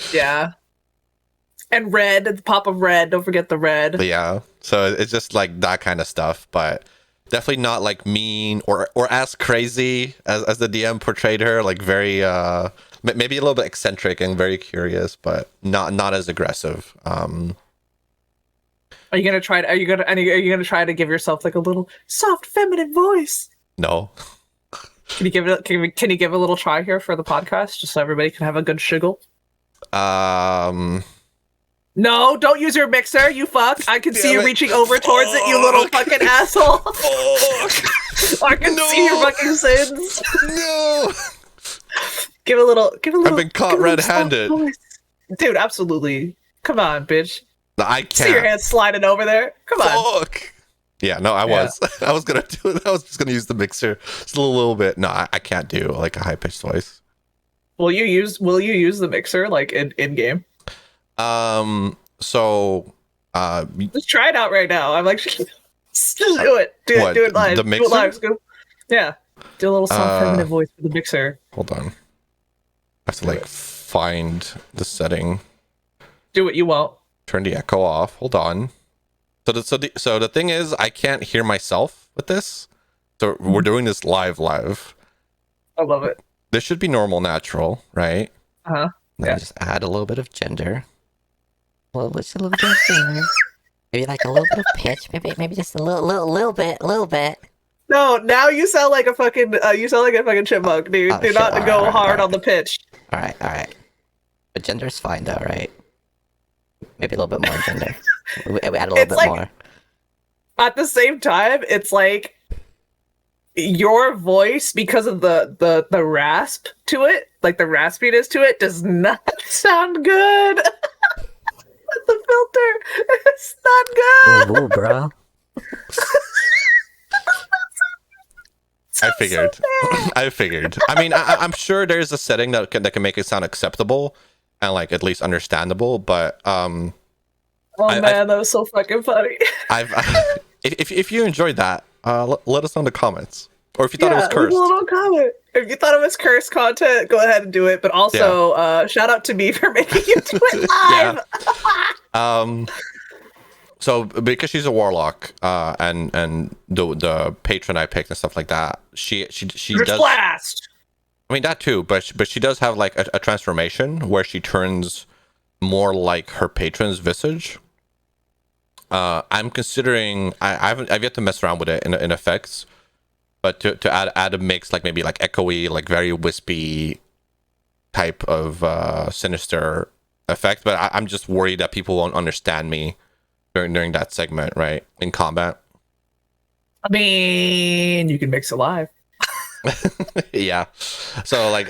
Speaker 1: and red, the pop of red. Don't forget the red.
Speaker 2: But yeah, so it's just like that kind of stuff, but definitely not like mean or as crazy as the DM portrayed her. Like very maybe a little bit eccentric and very curious, but not as aggressive. Are
Speaker 1: you gonna try to give yourself like a little soft feminine voice?
Speaker 2: No.
Speaker 1: Can you give it? Can you give a little try here for the podcast, just so everybody can have a good shiggle? No, don't use your mixer, you fuck. I can see you reaching over towards it, you little fucking asshole. I can see your fucking sins.
Speaker 2: No.
Speaker 1: Give a little.
Speaker 2: I've been caught red-handed.
Speaker 1: Dude, absolutely. Come on, bitch.
Speaker 2: No, I can't.
Speaker 1: See your hands sliding over there. Come on.
Speaker 2: Fuck. Yeah, no, I was. I was gonna do it. I was just gonna use the mixer just a little bit. No, I can't do like a high-pitched voice.
Speaker 1: Will you use the mixer like in game?
Speaker 2: So
Speaker 1: just try it out right now. I'm like, just do it. Do it live.
Speaker 2: The mixer?
Speaker 1: Do it live. Yeah. Do a little soft feminine voice for the mixer.
Speaker 2: Hold on. I have to like find the setting.
Speaker 1: Do what you want.
Speaker 2: Turn the echo off. Hold on. So the thing is, I can't hear myself with this. So we're doing this live.
Speaker 1: I love it.
Speaker 2: This should be normal, natural, right?
Speaker 1: Uh-huh.
Speaker 3: Then just add a little bit of gender. Well, just a little bit of gender. Maybe like a little bit of pitch. Maybe just a little bit.
Speaker 1: No, now you sound like a fucking chipmunk, dude. Do
Speaker 3: shit.
Speaker 1: not go hard on the pitch.
Speaker 3: All right. But gender's fine though, right? Maybe a little bit more gender. We add a little bit more.
Speaker 1: At the same time, it's like your voice, because of the rasp to it, like the raspiness to it, does not sound good. With the filter, it's not good.
Speaker 3: Ooh, bro.
Speaker 2: I figured. I mean, I'm sure there's a setting that can make it sound acceptable and like at least understandable. But
Speaker 1: oh man, that was so fucking funny.
Speaker 2: If you enjoyed that, let us know in the comments, or if you thought it was cursed.
Speaker 1: Leave a little comment. If you thought it was cursed content, go ahead and do it. But also, shout out to me for making you do it live.
Speaker 2: So because she's a warlock, and the patron I picked and stuff like that, she does
Speaker 1: blast.
Speaker 2: I mean that too, but she does have like a transformation where she turns more like her patron's visage. I'm considering I've yet to mess around with it in effects, but to add a mix, like maybe like echoey, like very wispy type of sinister effect. But I'm just worried that people won't understand me during that segment, right, in combat.
Speaker 1: I mean, you can mix it live.
Speaker 2: Yeah, so like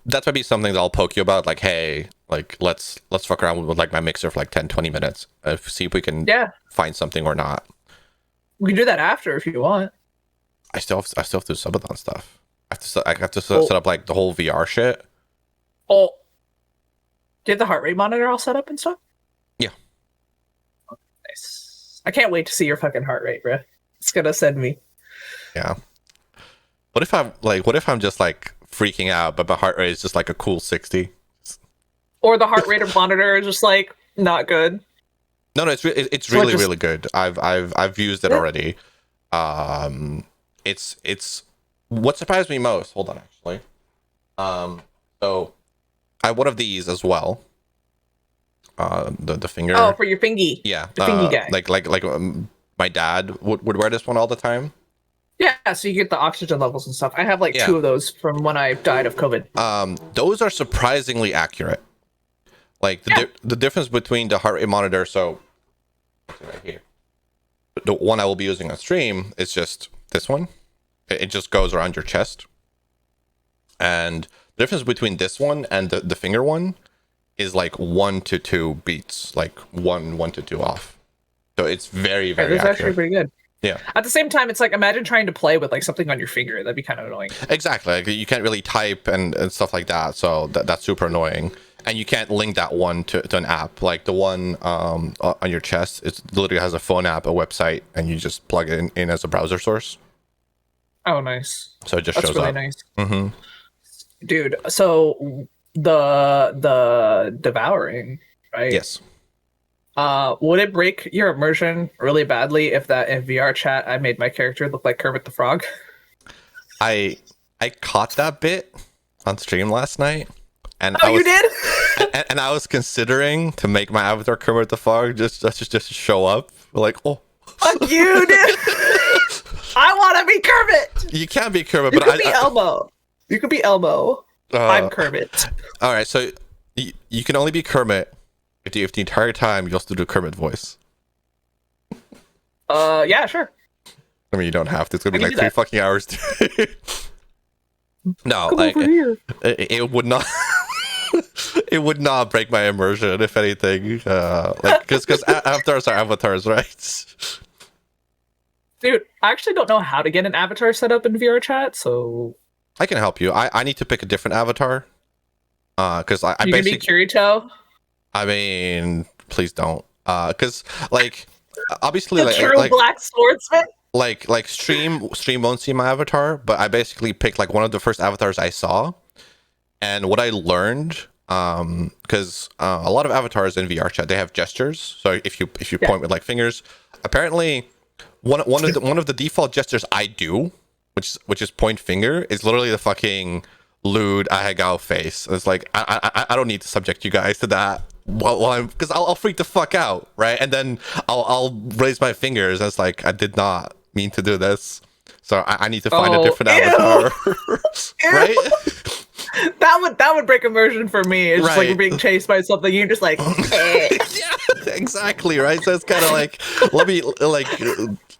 Speaker 2: that's maybe something that I'll poke you about, like, hey, like let's fuck around with like my mixer for like 10-20 minutes, see if we can find something or not.
Speaker 1: We can do that after if you want.
Speaker 2: I still have to do subathon stuff. I have to set up like the whole VR shit.
Speaker 1: Oh, do you have the heart rate monitor all set up and stuff?
Speaker 2: Yeah.
Speaker 1: Nice. I can't wait to see your fucking heart rate, bro. It's gonna send me.
Speaker 2: Yeah. What if I'm just like freaking out, but my heart rate is just like a cool 60? Or
Speaker 1: the heart rate monitor is just like not good.
Speaker 2: No, it's really good. I've used it already. It's what surprised me most. Hold on, actually. So I have one of these as well. The finger.
Speaker 1: Oh, for your fingy.
Speaker 2: Yeah,
Speaker 1: the fingy guy.
Speaker 2: Like my dad would wear this one all the time.
Speaker 1: Yeah, so you get the oxygen levels and stuff. I have like 2 of those from when I died of COVID.
Speaker 2: Those are surprisingly accurate. Like the difference between the heart rate monitor, so right here, the one I will be using on stream is just this one. It just goes around your chest. And the difference between this one and the finger one is like 1 to 2 beats, like 1 to 2 off. So it's very, very
Speaker 1: That's
Speaker 2: accurate.
Speaker 1: actually pretty good.
Speaker 2: Yeah.
Speaker 1: At the same time, it's like, imagine trying to play with like something on your finger. That'd be kind of annoying.
Speaker 2: Exactly. Like, you can't really type and stuff like that. So that's super annoying. And you can't link that one to an app. Like the one on your chest, it literally has a phone app, a website, and you just plug it in as a browser source.
Speaker 1: Oh, nice.
Speaker 2: So it just
Speaker 1: That's
Speaker 2: shows
Speaker 1: really
Speaker 2: up.
Speaker 1: nice.
Speaker 2: Mm-hmm.
Speaker 1: Dude, so the devouring, right?
Speaker 2: Yes.
Speaker 1: Would it break your immersion really badly if that in VR chat I made my character look like Kermit the Frog?
Speaker 2: I caught that bit on stream last night, and
Speaker 1: Oh, you did?
Speaker 2: and I was considering to make my avatar Kermit the Frog just to show up. Like, oh,
Speaker 1: Fuck you, dude! I want to be Kermit.
Speaker 2: you can't be Kermit,
Speaker 1: You
Speaker 2: but
Speaker 1: could be Elmo. You could be Elmo. I'm Kermit.
Speaker 2: All right, so you can only be Kermit if the entire time you also do Kermit voice.
Speaker 1: Yeah, sure.
Speaker 2: I mean, you don't have to. It's gonna be
Speaker 1: I
Speaker 2: like
Speaker 1: can do
Speaker 2: 3 fucking hours. No,
Speaker 1: Come
Speaker 2: like
Speaker 1: over here.
Speaker 2: it would not. It would not break my immersion, if anything. Like because avatars are avatars, right?
Speaker 1: Dude, I actually don't know how to get an avatar set up in VR chat, so
Speaker 2: I can help you. I need to pick a different avatar. Because I
Speaker 1: you can be
Speaker 2: basically.
Speaker 1: Kirito.
Speaker 2: I mean, please don't. Because like obviously
Speaker 1: The true black swordsman.
Speaker 2: like stream won't see my avatar, but I basically picked like one of the first avatars I saw. And what I learned, because a lot of avatars in VR chat, they have gestures. So if you point with like fingers, apparently one of the default gestures I do, which is point finger, is literally the fucking lewd ahegao face. It's like I don't need to subject you guys to that. Well, I'm because I'll freak the fuck out, right? And then I'll raise my fingers. And it's like I did not mean to do this, so I need to find a different avatar, right?
Speaker 1: That would break immersion for me. It's just like
Speaker 2: Right.
Speaker 1: you're being chased by something. You're just like, eh.
Speaker 2: Yeah, exactly, right? So it's kind of like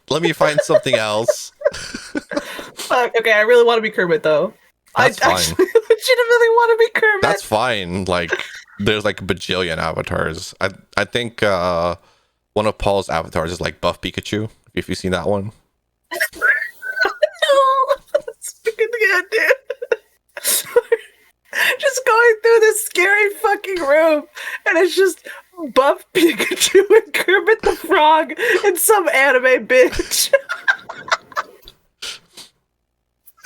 Speaker 2: let me find something else.
Speaker 1: Fuck. Okay, I really want to be Kermit though.
Speaker 2: That's
Speaker 1: I
Speaker 2: fine.
Speaker 1: actually legitimately want to be Kermit.
Speaker 2: That's fine. Like there's like a bajillion avatars. I think one of Paul's avatars is like Buff Pikachu. If you've seen that one.
Speaker 1: No, that's fucking good, dude. Just going through this scary fucking room, and it's just Buff Pikachu and Kermit the Frog and some anime bitch.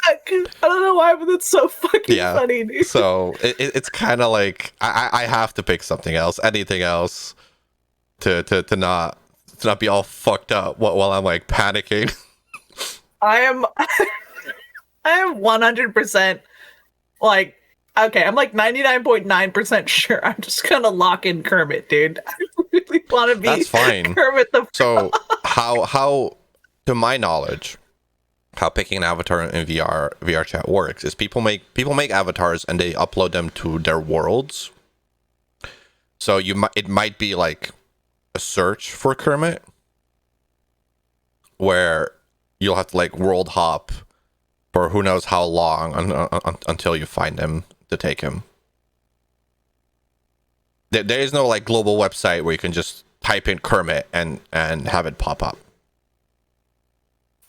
Speaker 1: I don't know why, but it's so fucking funny, dude.
Speaker 2: So it's kind of like I have to pick something else, anything else, to not be all fucked up while I'm like panicking.
Speaker 1: I am 100% like, okay, I'm like 99.9% sure I'm just gonna lock in Kermit, dude. I really want to be
Speaker 2: That's fine.
Speaker 1: Kermit the Frog.
Speaker 2: So how to my knowledge, how picking an avatar in VR chat works is people make avatars and they upload them to their worlds. So it might be like a search for Kermit, where you'll have to like world hop for who knows how long until you find him to take him. There is no like global website where you can just type in Kermit and have it pop up.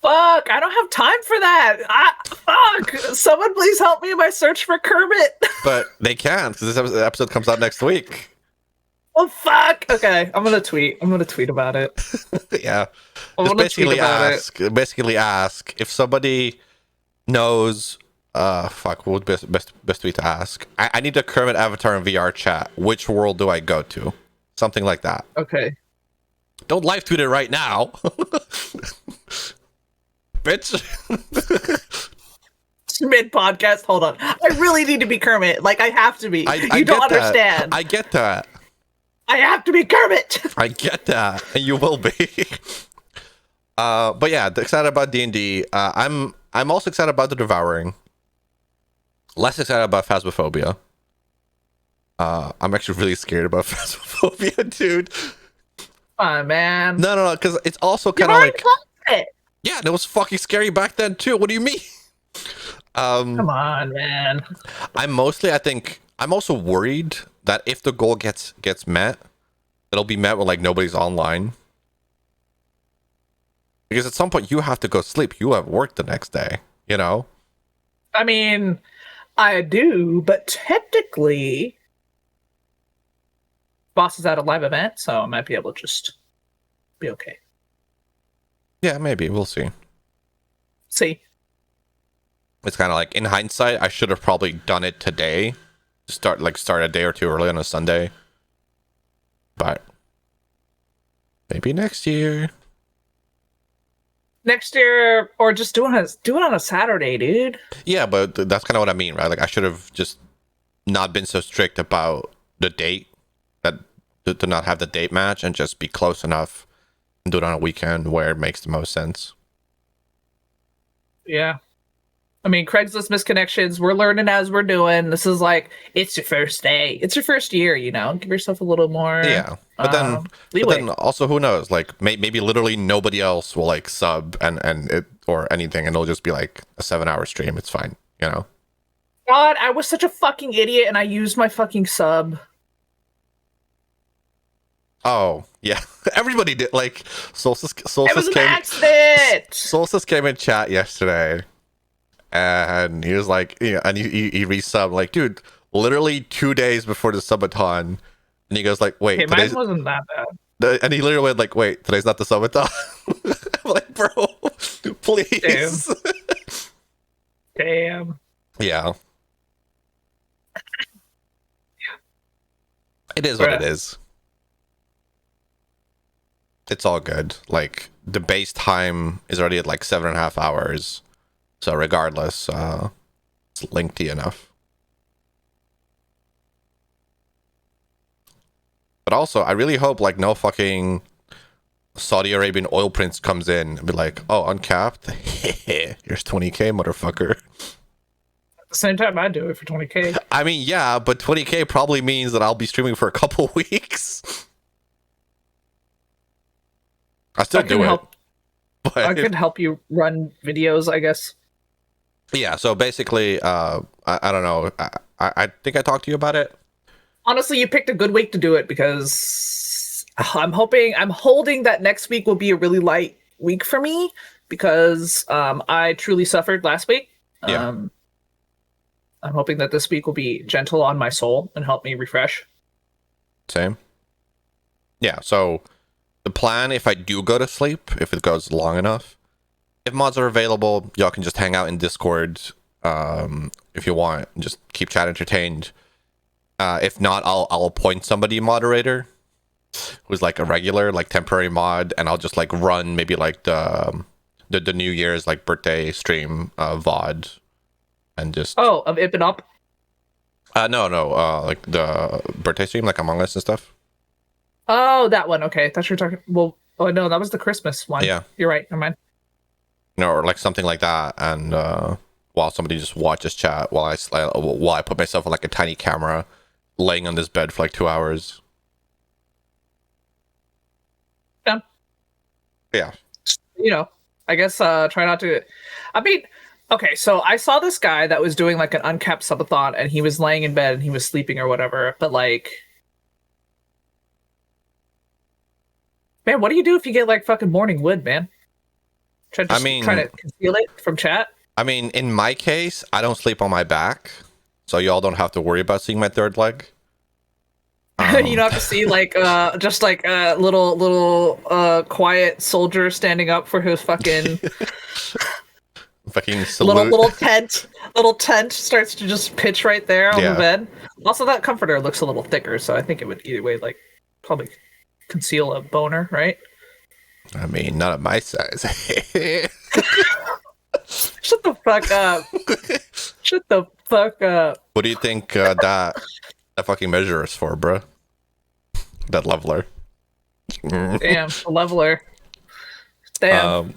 Speaker 1: Fuck, I don't have time for that. Fuck, someone please help me in my search for Kermit.
Speaker 2: But they can't because this episode comes out next week.
Speaker 1: Oh fuck. Okay, I'm gonna tweet about it.
Speaker 2: Yeah.
Speaker 1: I'm
Speaker 2: Just
Speaker 1: gonna tweet about it.
Speaker 2: basically ask if somebody knows fuck, what would best tweet to ask? I need a Kermit avatar in VR chat. Which world do I go to? Something like that.
Speaker 1: Okay.
Speaker 2: Don't live tweet it right now. Bitch.
Speaker 1: Mid podcast, hold on. I really need to be Kermit. Like I have to be.
Speaker 2: I
Speaker 1: You don't
Speaker 2: get that.
Speaker 1: understand.
Speaker 2: I get that.
Speaker 1: I have to be Kermit.
Speaker 2: I get that, and you will be. But yeah, excited about D&D. I'm also excited about the Devouring. Less excited about Phasmophobia. I'm actually really scared about Phasmophobia, dude.
Speaker 1: Come on, man.
Speaker 2: No, because it's also
Speaker 1: You've
Speaker 2: kind of
Speaker 1: already
Speaker 2: like,
Speaker 1: played it.
Speaker 2: yeah, and it was fucking scary back then too. What do you mean?
Speaker 1: Come on, man.
Speaker 2: I think I'm also worried that if the goal gets met, it'll be met with like nobody's online. Because at some point you have to go sleep. You have work the next day, you know?
Speaker 1: I mean, I do, but technically, boss is at a live event, so I might be able to just be okay.
Speaker 2: Yeah, maybe. We'll see.
Speaker 1: See.
Speaker 2: It's kind of like, in hindsight, I should have probably done it today. Start a day or two early on a Sunday. But maybe next year.
Speaker 1: Next year, or just do it on a Saturday, dude.
Speaker 2: Yeah, but that's kind of what I mean, right? Like, I should have just not been so strict about the date, that to not have the date match, and just be close enough and do it on a weekend where it makes the most sense.
Speaker 1: Yeah. I mean, Craigslist misconnections, we're learning as we're doing. This is like, it's your first day. It's your first year, you know? Give yourself a little more
Speaker 2: Yeah. But then also, who knows? Like, maybe literally nobody else will like sub and it or anything, and it'll just be like a 7-hour stream. It's fine, you know?
Speaker 1: God, I was such a fucking idiot and I used my fucking sub.
Speaker 2: Oh, yeah. Everybody did. Like, Solstice
Speaker 1: It was an accident!
Speaker 2: Solstice came in chat yesterday, and he was like, yeah, and he resubbed, like, dude, literally 2 days before the subathon, and he goes like, wait,
Speaker 1: Okay, mine wasn't that bad.
Speaker 2: and he literally went like, wait, today's not the subathon. I'm like, bro, please.
Speaker 1: Damn.
Speaker 2: Yeah. It is what it is. It's all good. Like, the base time is already at like 7.5 hours. So regardless, it's lengthy enough. But also, I really hope like no fucking Saudi Arabian oil prince comes in and be like, oh, uncapped? Here's 20k, motherfucker.
Speaker 1: At the same time, I'd do it for 20k.
Speaker 2: I mean, yeah, but 20k probably means that I'll be streaming for a couple weeks. I still do it.
Speaker 1: But I could help you run videos, I guess.
Speaker 2: Yeah, so basically, I don't know. I think I talked to you about it.
Speaker 1: Honestly, you picked a good week to do it because I'm holding that next week will be a really light week for me because I truly suffered last week.
Speaker 2: Yeah.
Speaker 1: I'm hoping that this week will be gentle on my soul and help me refresh.
Speaker 2: Same. Yeah, so the plan, if I do go to sleep, if it goes long enough, if mods are available, y'all can just hang out in Discord if you want. Just keep chat entertained. If not, I'll appoint somebody moderator who's like a regular, like temporary mod, and I'll just like run maybe like the New Year's like birthday stream VOD, and just
Speaker 1: of Ip and Up.
Speaker 2: No, like the birthday stream, like Among Us and stuff.
Speaker 1: Oh, that one. Okay, I thought you were talking. Well, oh no, that was the Christmas one.
Speaker 2: Yeah,
Speaker 1: you're right. Never mind.
Speaker 2: Or like something like that, and while somebody just watches chat while I put myself on like a tiny camera, laying on this bed for like 2 hours.
Speaker 1: Yeah.
Speaker 2: Yeah.
Speaker 1: You know, I guess try not to. I mean, okay, so I saw this guy that was doing like an uncapped subathon, and he was laying in bed and he was sleeping or whatever. But like, man, what do you do if you get like fucking morning wood, man? Try to conceal it from chat.
Speaker 2: I mean, in my case, I don't sleep on my back, so y'all don't have to worry about seeing my third leg.
Speaker 1: You don't have to see like just like a little quiet soldier standing up for his fucking
Speaker 2: fucking salute.
Speaker 1: little tent starts to just pitch right there on the bed. Also, that comforter looks a little thicker, so I think it would either way like probably conceal a boner, right?
Speaker 2: I mean, not at my size.
Speaker 1: Shut the fuck up. Shut the fuck up.
Speaker 2: What do you think that fucking measure is for, bro? That leveler.
Speaker 1: Damn, the leveler. Damn.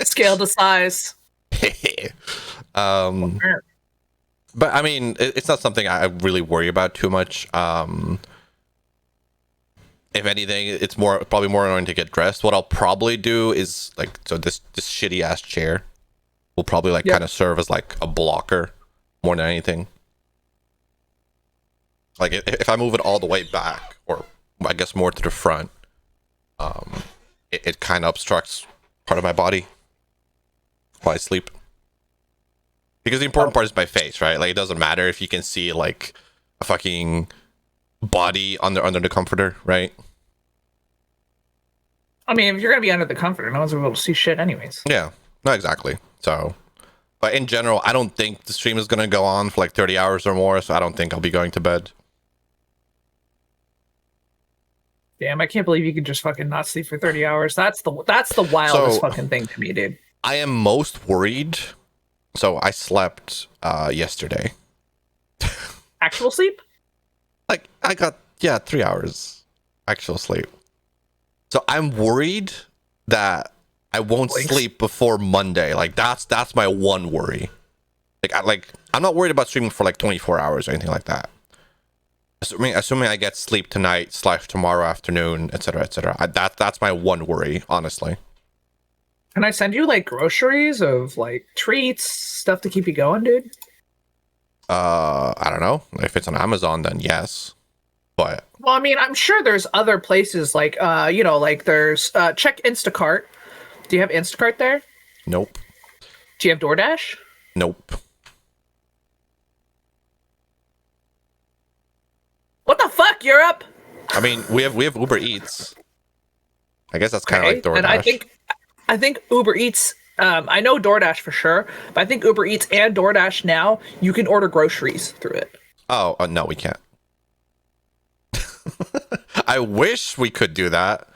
Speaker 1: Scale to size.
Speaker 2: But I mean, it's not something I really worry about too much. If anything, it's probably more annoying to get dressed. What I'll probably do is like, so this shitty ass chair will probably like kind of serve as like a blocker more than anything. Like if I move it all the way back, or I guess more to the front, it kind of obstructs part of my body while I sleep. Because the important part is my face, right? Like it doesn't matter if you can see like a fucking body under the comforter, right?
Speaker 1: I mean, if you're gonna be under the comforter, no one's gonna be able to see shit anyways.
Speaker 2: Yeah, not exactly. So, but in general, I don't think the stream is gonna go on for like 30 hours or more. So I don't think I'll be going to bed.
Speaker 1: Damn, I can't believe you could just fucking not sleep for 30 hours. That's the wildest fucking thing to me, dude.
Speaker 2: I am most worried. So I slept yesterday.
Speaker 1: Actual sleep?
Speaker 2: Like I got 3 hours actual sleep. So I'm worried that I won't sleep before Monday. Like that's my one worry. I'm not worried about streaming for like 24 hours or anything like that. Assuming I get sleep tonight / tomorrow afternoon, etc., etc. That's my one worry, honestly.
Speaker 1: Can I send you like groceries of like treats, stuff to keep you going, dude?
Speaker 2: I don't know. If it's on Amazon, then yes. But
Speaker 1: well, I mean, I'm sure there's other places like like there's check Instacart. Do you have Instacart there?
Speaker 2: Nope.
Speaker 1: Do you have DoorDash?
Speaker 2: Nope.
Speaker 1: What the fuck, Europe?
Speaker 2: I mean, we have Uber Eats. I guess that's kind of like DoorDash.
Speaker 1: And I think Uber Eats. I know DoorDash for sure, but I think Uber Eats and DoorDash now you can order groceries through it.
Speaker 2: Oh no, we can't. I wish we could do that.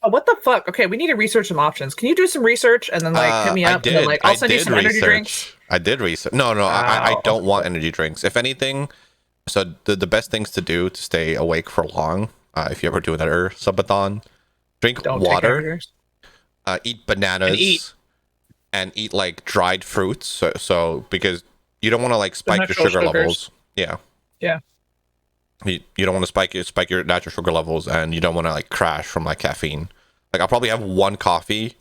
Speaker 1: Oh, what the fuck? Okay, we need to research some options. Can you do some research and then like hit me up? And then, like, I'll send you some energy drinks.
Speaker 2: I did research. No, I don't want energy drinks. If anything, so the best things to do to stay awake for long, if you ever do another subathon, drink water, eat bananas, and eat like dried fruits. So because you don't want to like spike your sugar levels. Yeah.
Speaker 1: Yeah.
Speaker 2: You don't want to spike your natural sugar levels, and you don't want to like crash from like caffeine. Like I'll probably have one coffee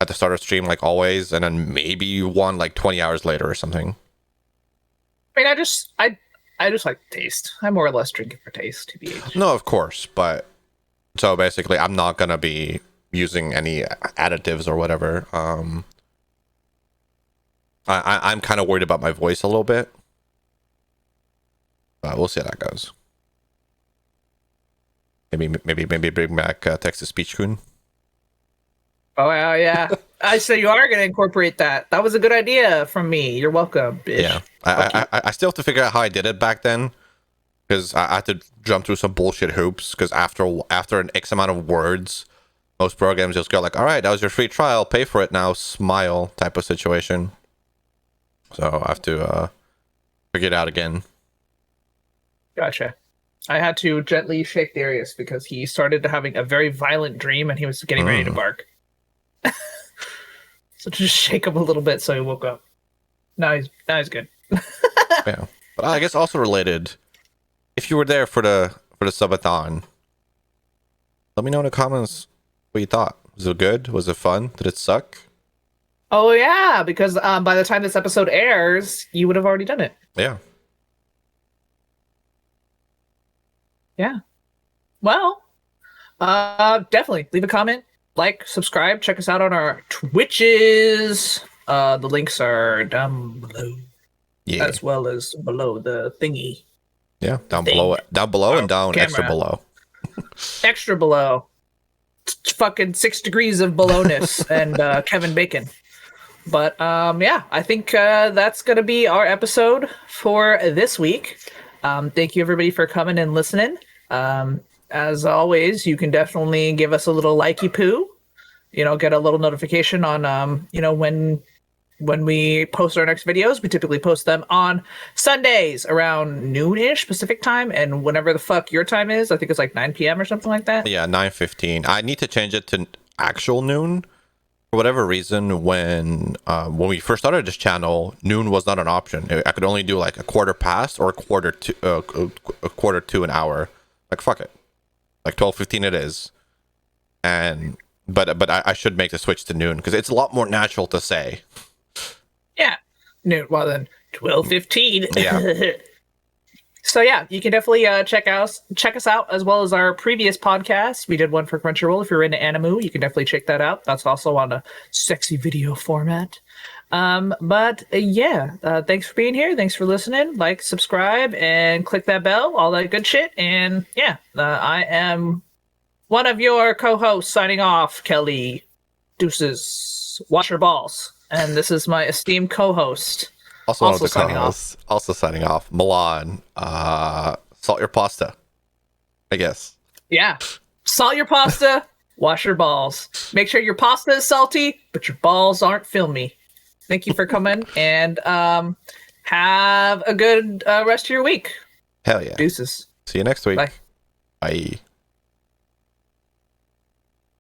Speaker 2: at the start of stream, like always, and then maybe one like 20 hours later or something.
Speaker 1: I mean, I just like taste. I more or less drink it for taste, TBH.
Speaker 2: No, of course, but so basically, I'm not gonna be using any additives or whatever. I'm kind of worried about my voice a little bit, but we'll see how that goes. Maybe bring back text to speech Kun.
Speaker 1: Oh yeah. I say you are gonna incorporate that. That was a good idea from me. You're welcome, bitch.
Speaker 2: Yeah, I still have to figure out how I did it back then, because I had to jump through some bullshit hoops. Because after an X amount of words, most programs just go like, "All right, that was your free trial. Pay for it now. Smile," type of situation. So I have to figure it out again.
Speaker 1: Gotcha. I had to gently shake Darius because he started having a very violent dream and he was getting ready to bark. So just shake him a little bit so he woke up. Now he's good.
Speaker 2: Yeah, but I guess also related. If you were there for the subathon, let me know in the comments what you thought. Was it good? Was it fun? Did it suck?
Speaker 1: Oh yeah, because by the time this episode airs, you would have already done it.
Speaker 2: Yeah.
Speaker 1: Yeah. Well, definitely leave a comment, like, subscribe, check us out on our Twitches. The links are down below. Yeah. As well as below the thingy.
Speaker 2: Yeah, down below and down camera. Extra below.
Speaker 1: Extra below. Fucking 6 degrees of belowness and Kevin Bacon. But yeah, I think that's gonna be our episode for this week. Thank you everybody for coming and listening. As always, you can definitely give us a little likey poo, get a little notification on when we post our next videos. We typically post them on Sundays around noonish Pacific time, and whenever the fuck your time is. I think it's like 9 p.m. or something like that.
Speaker 2: Yeah, 9:15. I need to change it to actual noon, for whatever reason, when we first started this channel, noon was not an option. I could only do like a quarter past or a quarter to an hour. Like fuck it, like 12:15 it is. And but I should make the switch to noon because it's a lot more natural to say.
Speaker 1: Yeah, noon. Well then, 12:15.
Speaker 2: Yeah.
Speaker 1: So yeah, you can definitely check us out as well as our previous podcast. We did one for Crunchyroll. If you're into anime, you can definitely check that out. That's also on a sexy video format. But yeah, thanks for being here. Thanks for listening. Like, subscribe, and click that bell. All that good shit. And yeah, I am one of your co-hosts signing off. Kelly, deuces. Wash your balls. And this is my esteemed co-host.
Speaker 2: Also one of the
Speaker 1: signing
Speaker 2: co-hosts. Also signing off. Milan. Salt your pasta, I guess.
Speaker 1: Yeah. Salt your pasta, wash your balls. Make sure your pasta is salty, but your balls aren't filmy. Thank you for coming, and have a good rest of your week.
Speaker 2: Hell yeah.
Speaker 1: Deuces.
Speaker 2: See you next week.
Speaker 1: Bye.
Speaker 2: Bye.